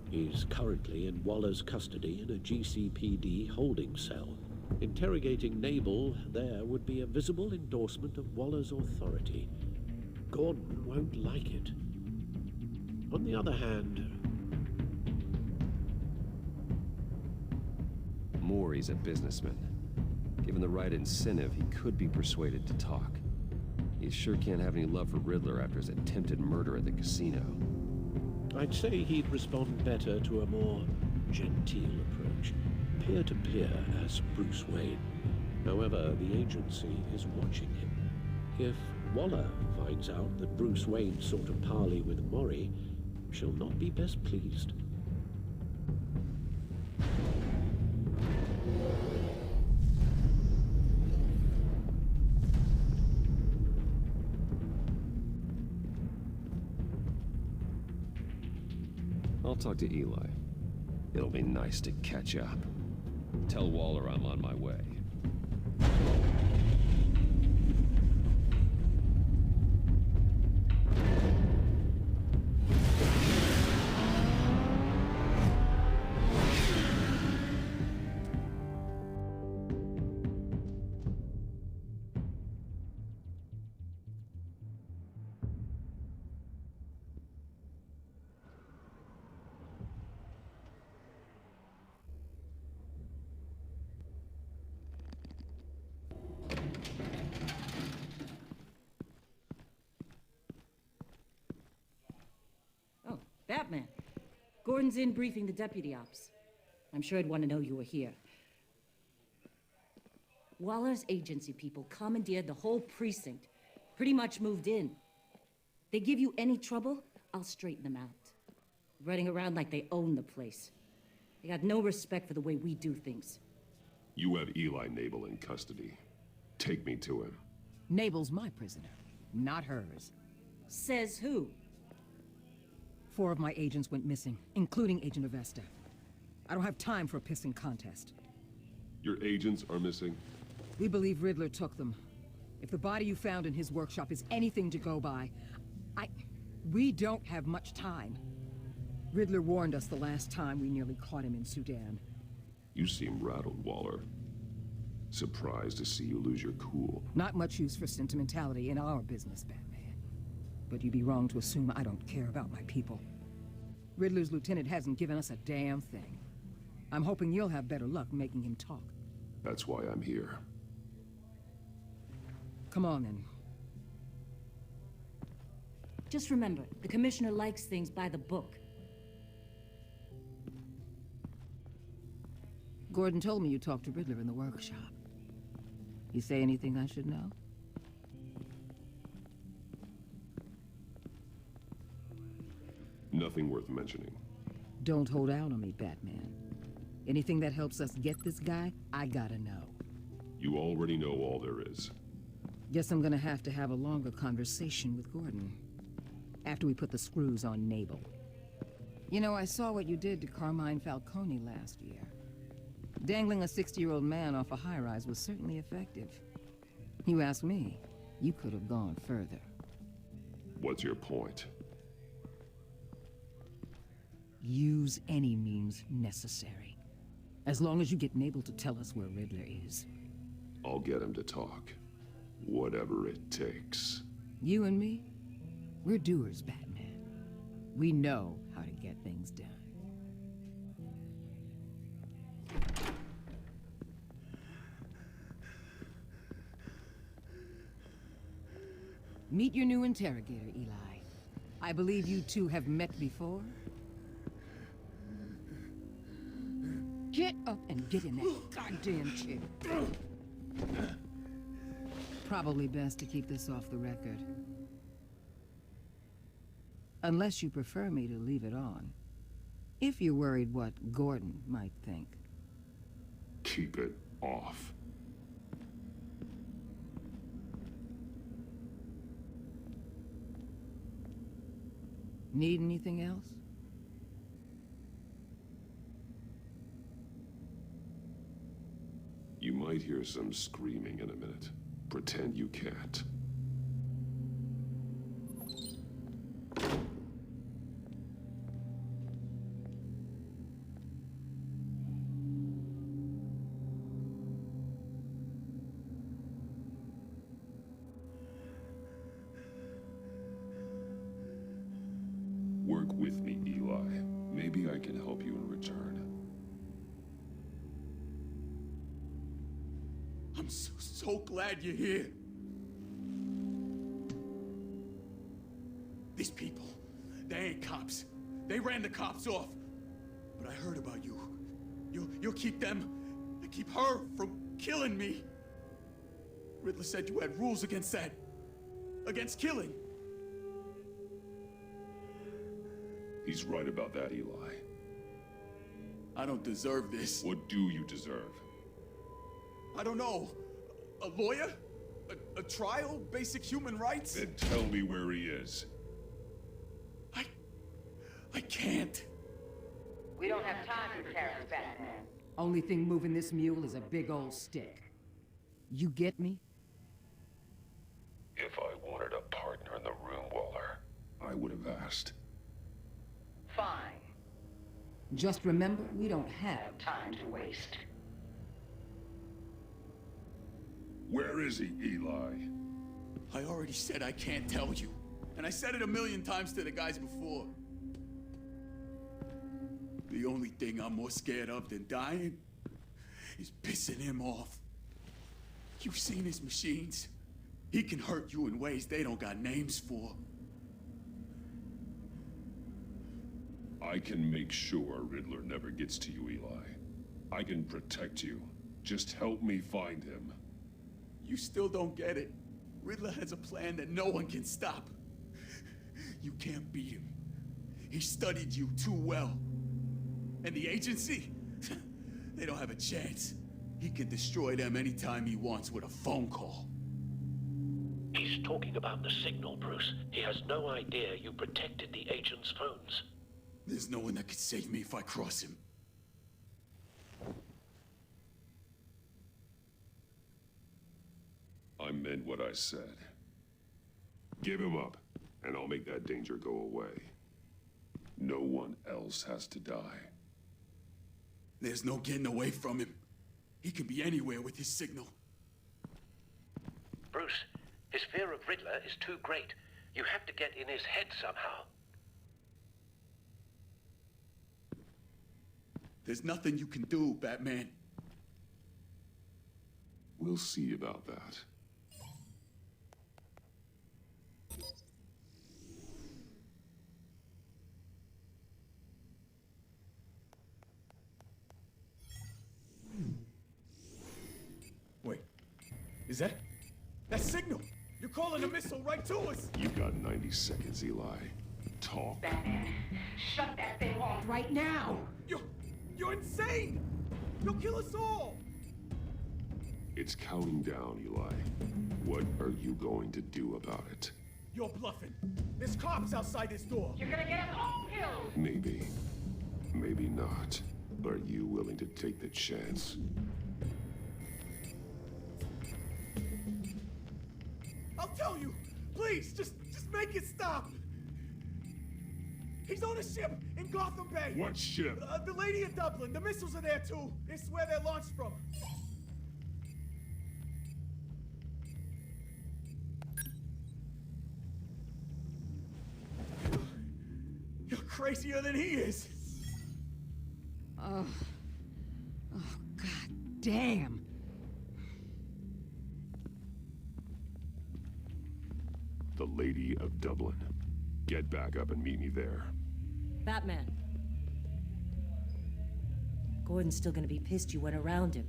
He's currently in Waller's custody in a GCPD holding cell. Interrogating Nabel there would be a visible endorsement of Waller's authority. Gordon won't like it. On the other hand... Mori's a businessman. Given the right incentive, he could be persuaded to talk. He sure can't have any love for Riddler after his attempted murder at the casino. I'd say he'd respond better to a more genteel approach. Peer-to-peer as Bruce Wayne. However, the agency is watching him. If Waller finds out that Bruce Wayne sought a parley with Mori, she'll not be best pleased. I'll talk to Eli. It'll be nice to catch up. Tell Waller I'm on my way. Batman. Gordon's in briefing the deputy ops. I'm sure I'd want to know you were here. Waller's agency people commandeered the whole precinct. Pretty much moved in. They give you any trouble, I'll straighten them out. Running around like they own the place. They got no respect for the way we do things. You have Eli Nabel in custody. Take me to him. Nabel's my prisoner, not hers. Says who? 4 of my agents went missing, including Agent Avesta. I don't have time for a pissing contest. Your agents are missing? We believe Riddler took them. If the body you found in his workshop is anything to go by, we don't have much time. Riddler warned us the last time we nearly caught him in Sudan. You seem rattled, Waller. Surprised to see you lose your cool. Not much use for sentimentality in our business, Batman. But you'd be wrong to assume I don't care about my people. Riddler's lieutenant hasn't given us a damn thing. I'm hoping you'll have better luck making him talk. That's why I'm here. Come on, then. Just remember, the Commissioner likes things by the book. Gordon told me you talked to Riddler in the workshop. You say anything I should know? Nothing worth mentioning. Don't hold out on me, Batman. Anything that helps us get this guy, I gotta know. You already know all there is. Guess I'm gonna have to have a longer conversation with Gordon. After we put the screws on Nabel. You know, I saw what you did to Carmine Falcone last year. Dangling a 60-year-old man off a high-rise was certainly effective. You ask me, you could have gone further. What's your point? Use any means necessary. As long as you get Nabel to tell us where Riddler is. I'll get him to talk. Whatever it takes. You and me, we're doers, Batman. We know how to get things done. Meet your new interrogator, Eli. I believe you two have met before? Get up and get in that goddamn chair. Probably best to keep this off the record. Unless you prefer me to leave it on. If you're worried what Gordon might think. Keep it off. Need anything else? You might hear some screaming in a minute. Pretend you can't. Work with me, Eli. Maybe I can help you in return. I'm so glad you're here. These people, they ain't cops. They ran the cops off. But I heard about you. You'll keep them, keep her from killing me. Riddler said you had rules against that. Against killing. He's right about that, Eli. I don't deserve this. What do you deserve? I don't know. A lawyer? A trial? Basic human rights? Then tell me where he is. I can't. We don't have time for carrots, Batman. Only thing moving this mule is a big old stick. You get me? If I wanted a partner in the room, Waller, I would have asked. Fine. Just remember, we don't have time to waste. Where is he, Eli? I already said I can't tell you. And I said it 1,000,000 times to the guys before. The only thing I'm more scared of than dying is pissing him off. You've seen his machines. He can hurt you in ways they don't got names for. I can make sure Riddler never gets to you, Eli. I can protect you. Just help me find him. You still don't get it. Riddler has a plan that no one can stop. You can't beat him. He studied you too well. And the agency? They don't have a chance. He can destroy them anytime he wants with a phone call. He's talking about the signal, Bruce. He has no idea you protected the agent's phones. There's no one that can save me if I cross him. I meant what I said. Give him up, and I'll make that danger go away. No one else has to die. There's no getting away from him. He can be anywhere with his signal. Bruce, his fear of Riddler is too great. You have to get in his head somehow. There's nothing you can do, Batman. We'll see about that. Wait, is that signal? You're calling a missile right to us! You got 90 seconds, Eli. Talk. Batman, shut that thing off right now! You're insane! You'll kill us all! It's counting down, Eli. What are you going to do about it? You're bluffing. There's cops outside this door. You're gonna get us all killed! Maybe. Maybe not. Are you willing to take the chance? I'll tell you! Please, just make it stop! He's on a ship in Gotham Bay! What ship? The Lady of Dublin. The missiles are there too. It's where they're launched from. You're crazier than he is. Oh, God damn. The Lady of Dublin. Get back up and meet me there. Batman. Gordon's still gonna be pissed you went around him,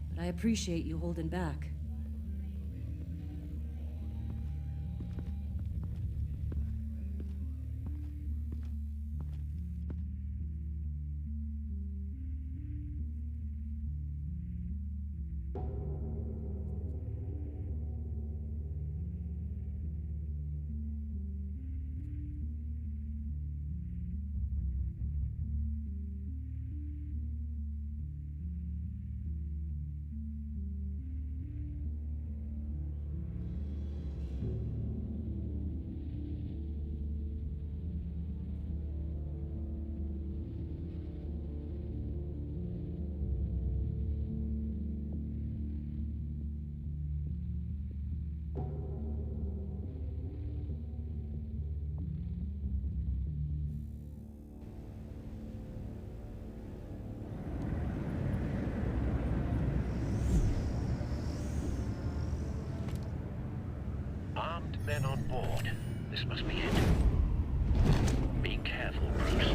but I appreciate you holding back. Armed men on board. This must be it. Be careful, Bruce.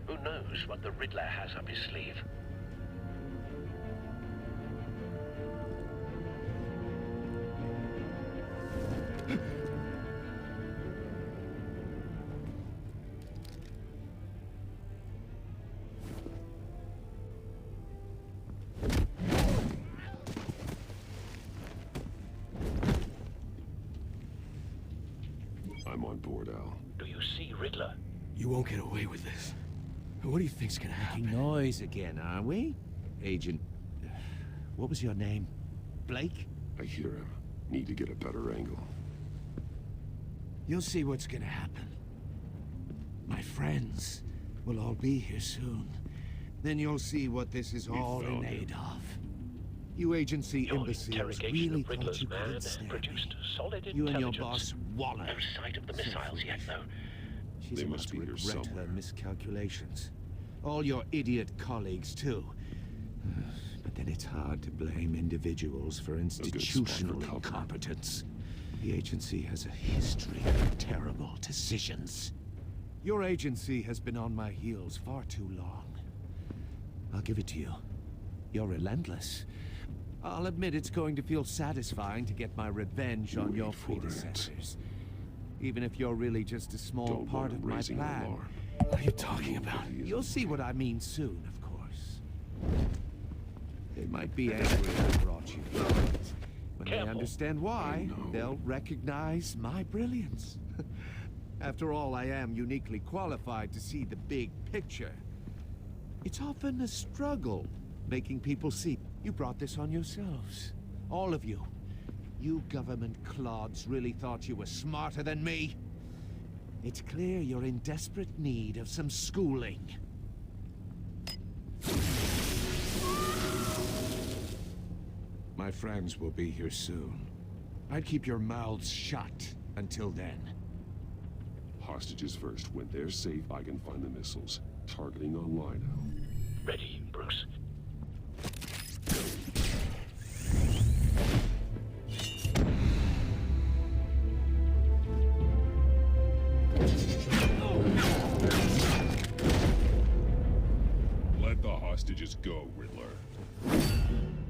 Who knows what the Riddler has up his sleeve? I'm on board, Al. Do you see Riddler? You won't get away with this. What do you think's gonna happen? Making noise again, are we? Agent... What was your name? Blake? I hear him. Need to get a better angle. You'll see what's gonna happen. My friends will all be here soon. Then you'll see what this is all in aid of. You agency Your imbeciles interrogation really of thought Riddler's you man couldn't stand produced me. solid You and your intelligence. boss wallow. No sight of the missiles yet, though. She's They about must to be here regret somewhere. her miscalculations. All your idiot colleagues, too. But then it's hard to blame individuals for institutional incompetence. The agency has a history of terrible decisions. Your agency has been on my heels far too long. I'll give it to you. You're relentless. I'll admit it's going to feel satisfying to get my revenge on your predecessors. Even if you're really just a small part of my plan. What are you talking about? You'll see what I mean soon, of course. They might be angry I brought you here. When they understand why, they'll recognize my brilliance. After all, I am uniquely qualified to see the big picture. It's often a struggle making people see. You brought this on yourselves. All of you. You government clods really thought you were smarter than me. It's clear you're in desperate need of some schooling. My friends will be here soon. I'd keep your mouths shut until then. Hostages first. When they're safe, I can find the missiles. Targeting online now. Ready, Bruce. Let the hostages go, Riddler.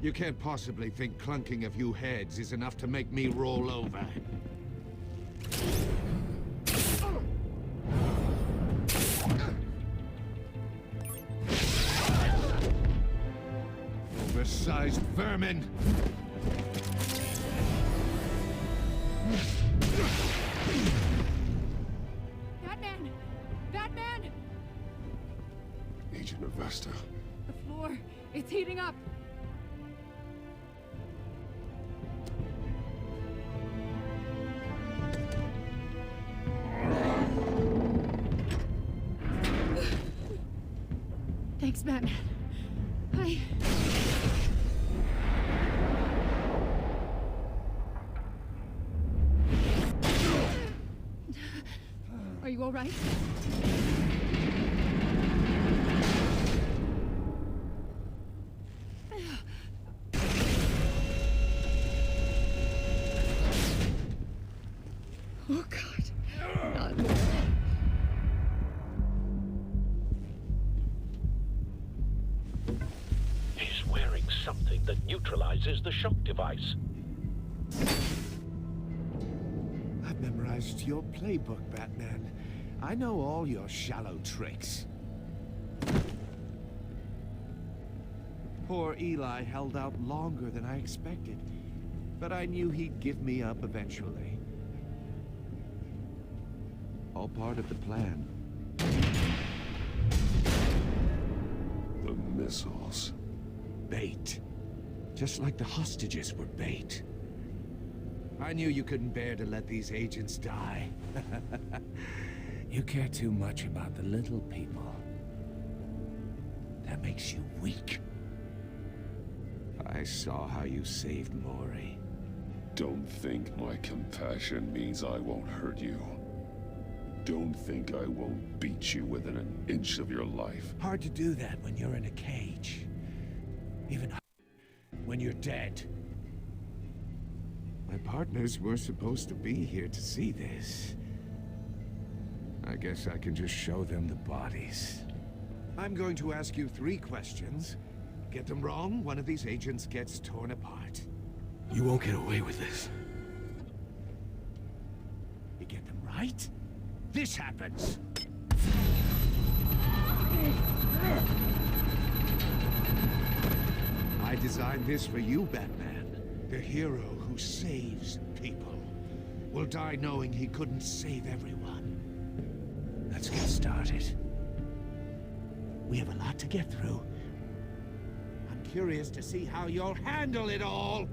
You can't possibly think clunking a few heads is enough to make me roll over. Oversized vermin! Batman! Batman! Agent Avesta. The floor, it's heating up. Thanks, Batman. Are you all right? Oh, God. Not more. He's wearing something that neutralizes the shock device. I've memorized your playbook, Batman. I know all your shallow tricks. Poor Eli held out longer than I expected, but I knew he'd give me up eventually. All part of the plan. The missiles. Bait. Just like the hostages were bait. I knew you couldn't bear to let these agents die. You care too much about the little people. That makes you weak. I saw how you saved Maury. Don't think my compassion means I won't hurt you. Don't think I won't beat you within an inch of your life. Hard to do that when you're in a cage. Even when you're dead. My partners were supposed to be here to see this. I guess I can just show them the bodies. I'm going to ask you 3 questions. Get them wrong, one of these agents gets torn apart. You won't get away with this. You get them right, this happens. I designed this for you, Batman. The hero who saves people will die knowing he couldn't save everyone. Let's get started. We have a lot to get through. I'm curious to see how you'll handle it all.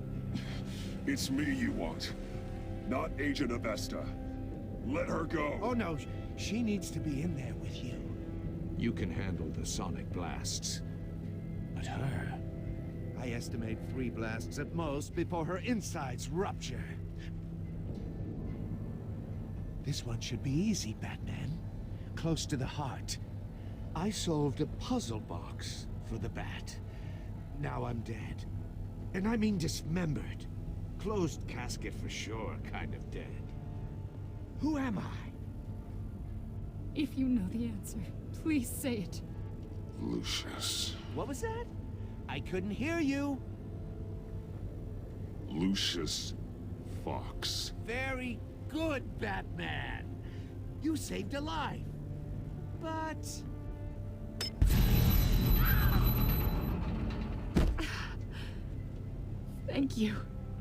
It's me you want, not Agent Avesta. Let her go. Oh no, she needs to be in there with you. You can handle the sonic blasts. But her... I estimate 3 blasts at most before her insides rupture. This one should be easy, Batman. Close to the heart. I solved a puzzle box for the Bat. Now I'm dead. And I mean dismembered. Closed casket for sure, kind of dead. Who am I? If you know the answer, please say it. Lucius. What was that? I couldn't hear you. Lucius Fox. Very good, Batman. You saved a life. But... Thank you.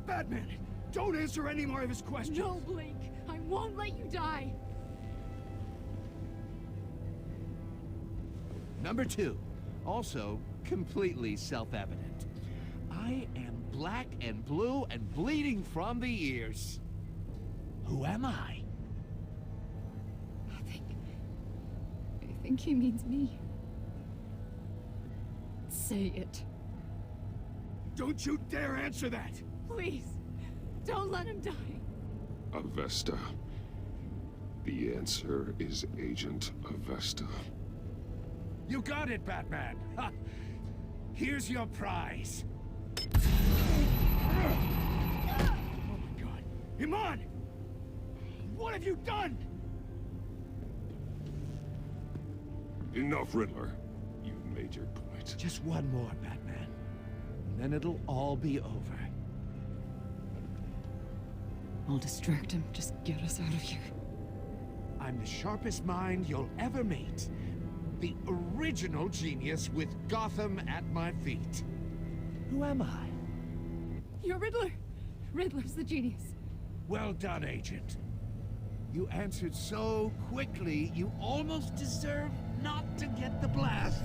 Batman, don't answer any more of his questions. No, Blake. I won't let you die. Number 2. Also, completely self-evident. I am black and blue and bleeding from the ears. Who am I? I think he means me. Say it. Don't you dare answer that! Please, don't let him die. Avesta. The answer is Agent Avesta. You got it, Batman! Ha. Here's your prize! Oh my god. Iman! What have you done? Enough, Riddler. You've made your point. Just one more, Batman. And then it'll all be over. I'll distract him. Just get us out of here. I'm the sharpest mind you'll ever meet. The original genius with Gotham at my feet. Who am I? You're Riddler. Riddler's the genius. Well done, Agent. You answered so quickly, you almost deserve not to get the blast.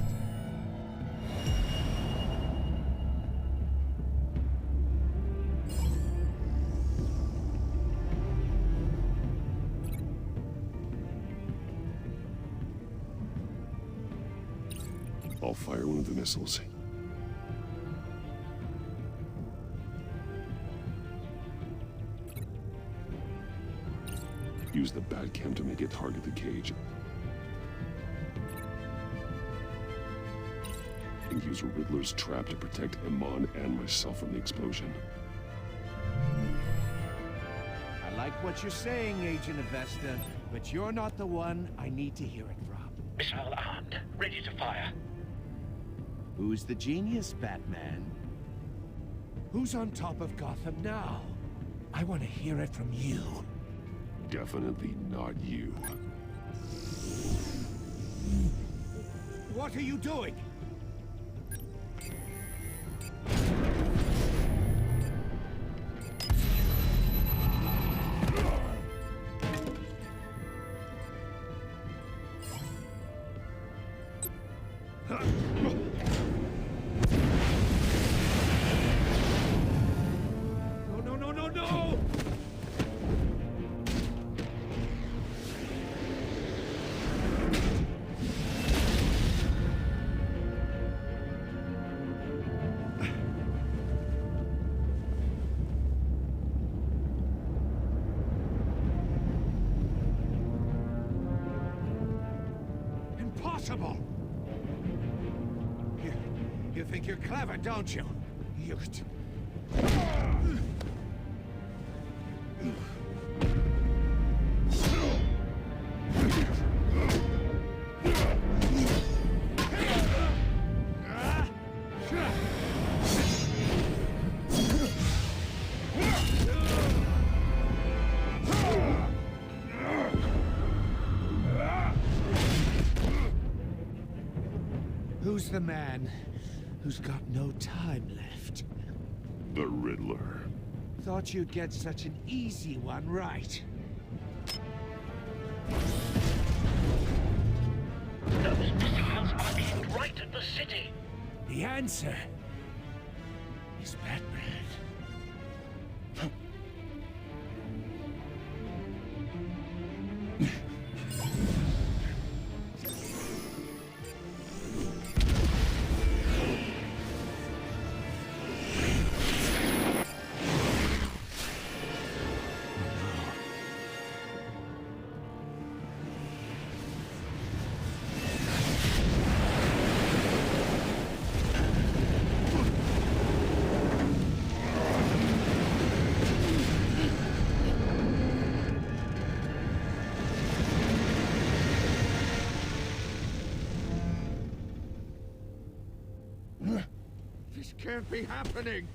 I'll fire one of the missiles. Use the Batcam to make it target the cage. And use Riddler's trap to protect Iman and myself from the explosion. I like what you're saying, Agent Avesta, but you're not the one I need to hear it from. Missile armed, ready to fire. Who's the genius, Batman? Who's on top of Gotham now? I want to hear it from you. Definitely not you. What are you doing? No! Impossible! You think you're clever, don't you? You... Who's the man who's got no time left? The Riddler. Thought you'd get such an easy one right. Those missiles are aimed right at the city. The answer is Batman. This can't be happening!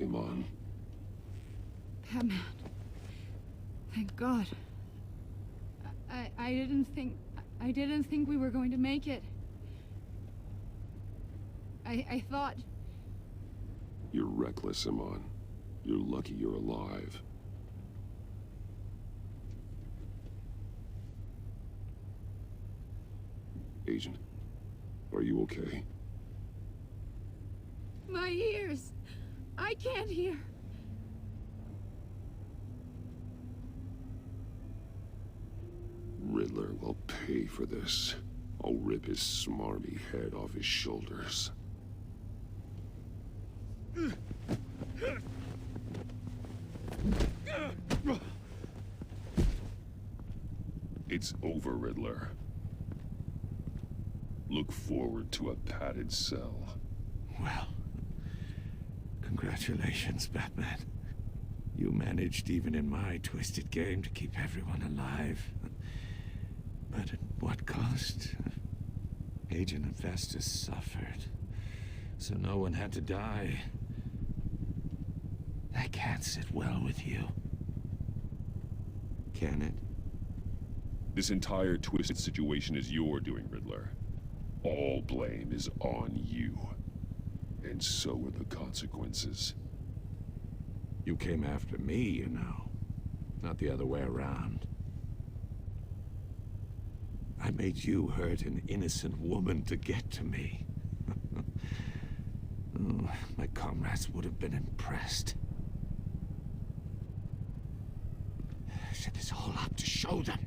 Iman. Batman. Thank God. I didn't think we were going to make it. I thought... You're reckless, Iman. You're lucky you're alive. Agent, are you okay? My ears! I can't hear. Riddler will pay for this. I'll rip his smarmy head off his shoulders. It's over, Riddler. Look forward to a padded cell. Well, congratulations, Batman. You managed, even in my twisted game, to keep everyone alive. But at what cost? Agent Infestus suffered, so no one had to die. That can't sit well with you. Can it? This entire twisted situation is your doing, Riddler. All blame is on you. And so are the consequences. You came after me, you know. Not the other way around. I made you hurt an innocent woman to get to me. Oh, my comrades would have been impressed. I set this all up to show them.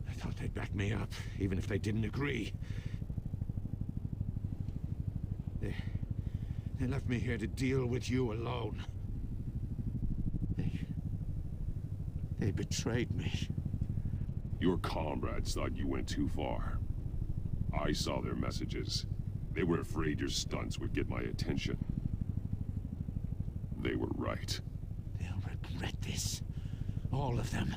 I thought they'd back me up, even if they didn't agree. They left me here to deal with you alone. They betrayed me. Your comrades thought you went too far. I saw their messages. They were afraid your stunts would get my attention. They were right. They'll regret this. All of them.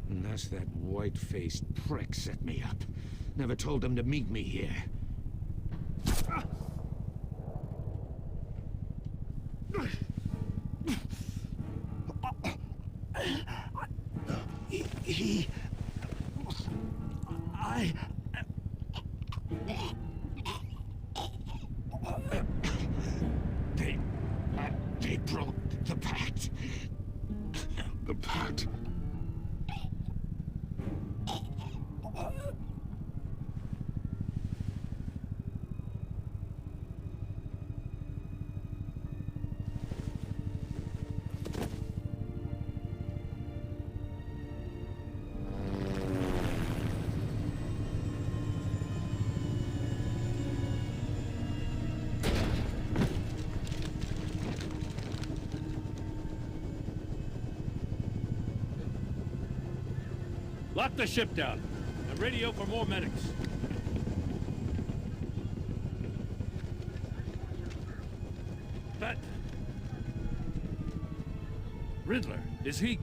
Unless that white-faced prick set me up. Never told them to meet me here. They broke the pact. The pact? Lock the ship down and radio for more medics. That... Riddler, is he...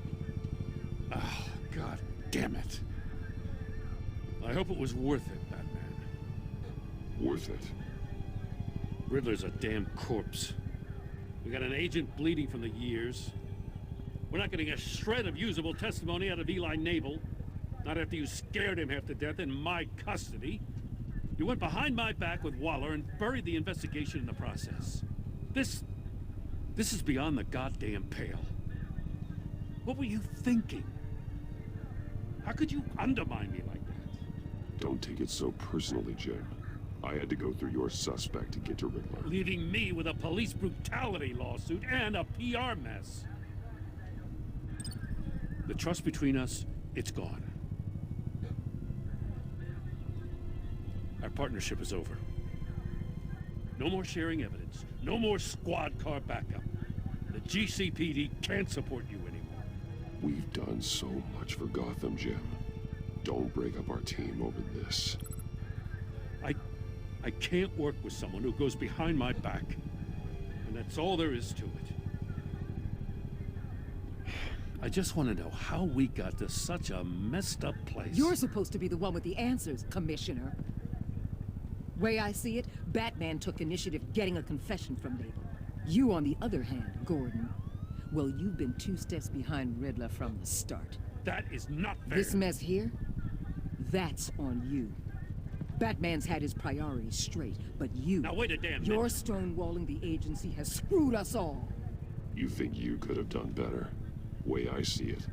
Oh, God damn it. I hope it was worth it, Batman. Worth it? Riddler's a damn corpse. We got an agent bleeding from the years. We're not getting a shred of usable testimony out of Eli Nabel. Not after you scared him half to death in my custody. You went behind my back with Waller and buried the investigation in the process. This is beyond the goddamn pale. What were you thinking? How could you undermine me like that? Don't take it so personally, Jim. I had to go through your suspect to get to Riddler. Leaving me with a police brutality lawsuit and a PR mess. The trust between us, it's gone. Our partnership is over. No more sharing evidence. No more squad car backup. The GCPD can't support you anymore. We've done so much for Gotham, Jim. Don't break up our team over this. I can't work with someone who goes behind my back. And that's all there is to it. I just want to know how we got to such a messed up place. You're supposed to be the one with the answers, Commissioner. Way I see it, Batman took initiative getting a confession from Nabel. You, on the other hand, Gordon, well, you've been 2 steps behind Riddler from the start. That is not fair. This mess here, that's on you. Batman's had his priorities straight, but you... Now wait a damn minute. Your stonewalling the agency has screwed us all. You think you could have done better? Way I see it,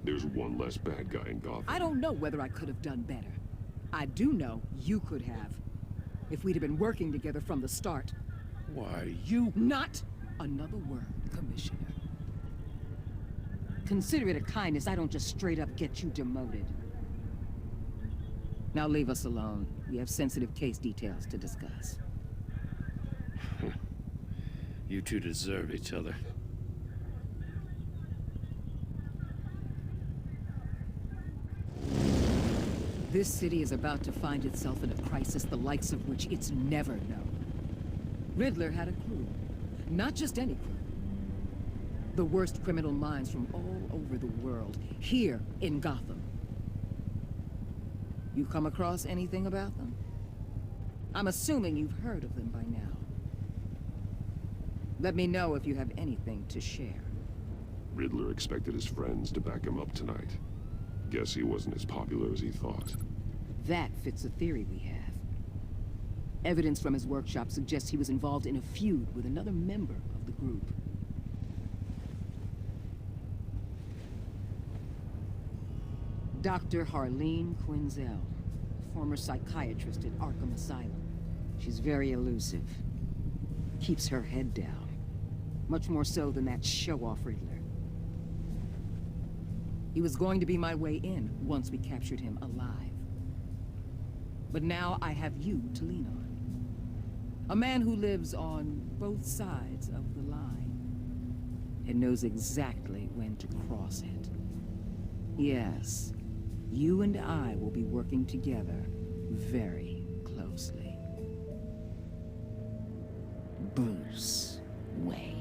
there's one less bad guy in Gotham. I don't know whether I could have done better. I do know you could have. If we'd have been working together from the start. Why, you... Not another word, Commissioner. Consider it a kindness I don't just straight up get you demoted. Now leave us alone. We have sensitive case details to discuss. You two deserve each other. This city is about to find itself in a crisis the likes of which it's never known. Riddler had a crew. Not just any crew. The worst criminal minds from all over the world, here in Gotham. You come across anything about them? I'm assuming you've heard of them by now. Let me know if you have anything to share. Riddler expected his friends to back him up tonight. Guess he wasn't as popular as he thought. That fits a theory we have. Evidence from his workshop suggests he was involved in a feud with another member of the group. Dr. Harleen Quinzel, former psychiatrist at Arkham Asylum. She's very elusive. Keeps her head down. Much more so than that show-off Riddler. He was going to be my way in once we captured him alive. But now I have you to lean on. A man who lives on both sides of the line and knows exactly when to cross it. Yes, you and I will be working together very closely. Bruce Wayne.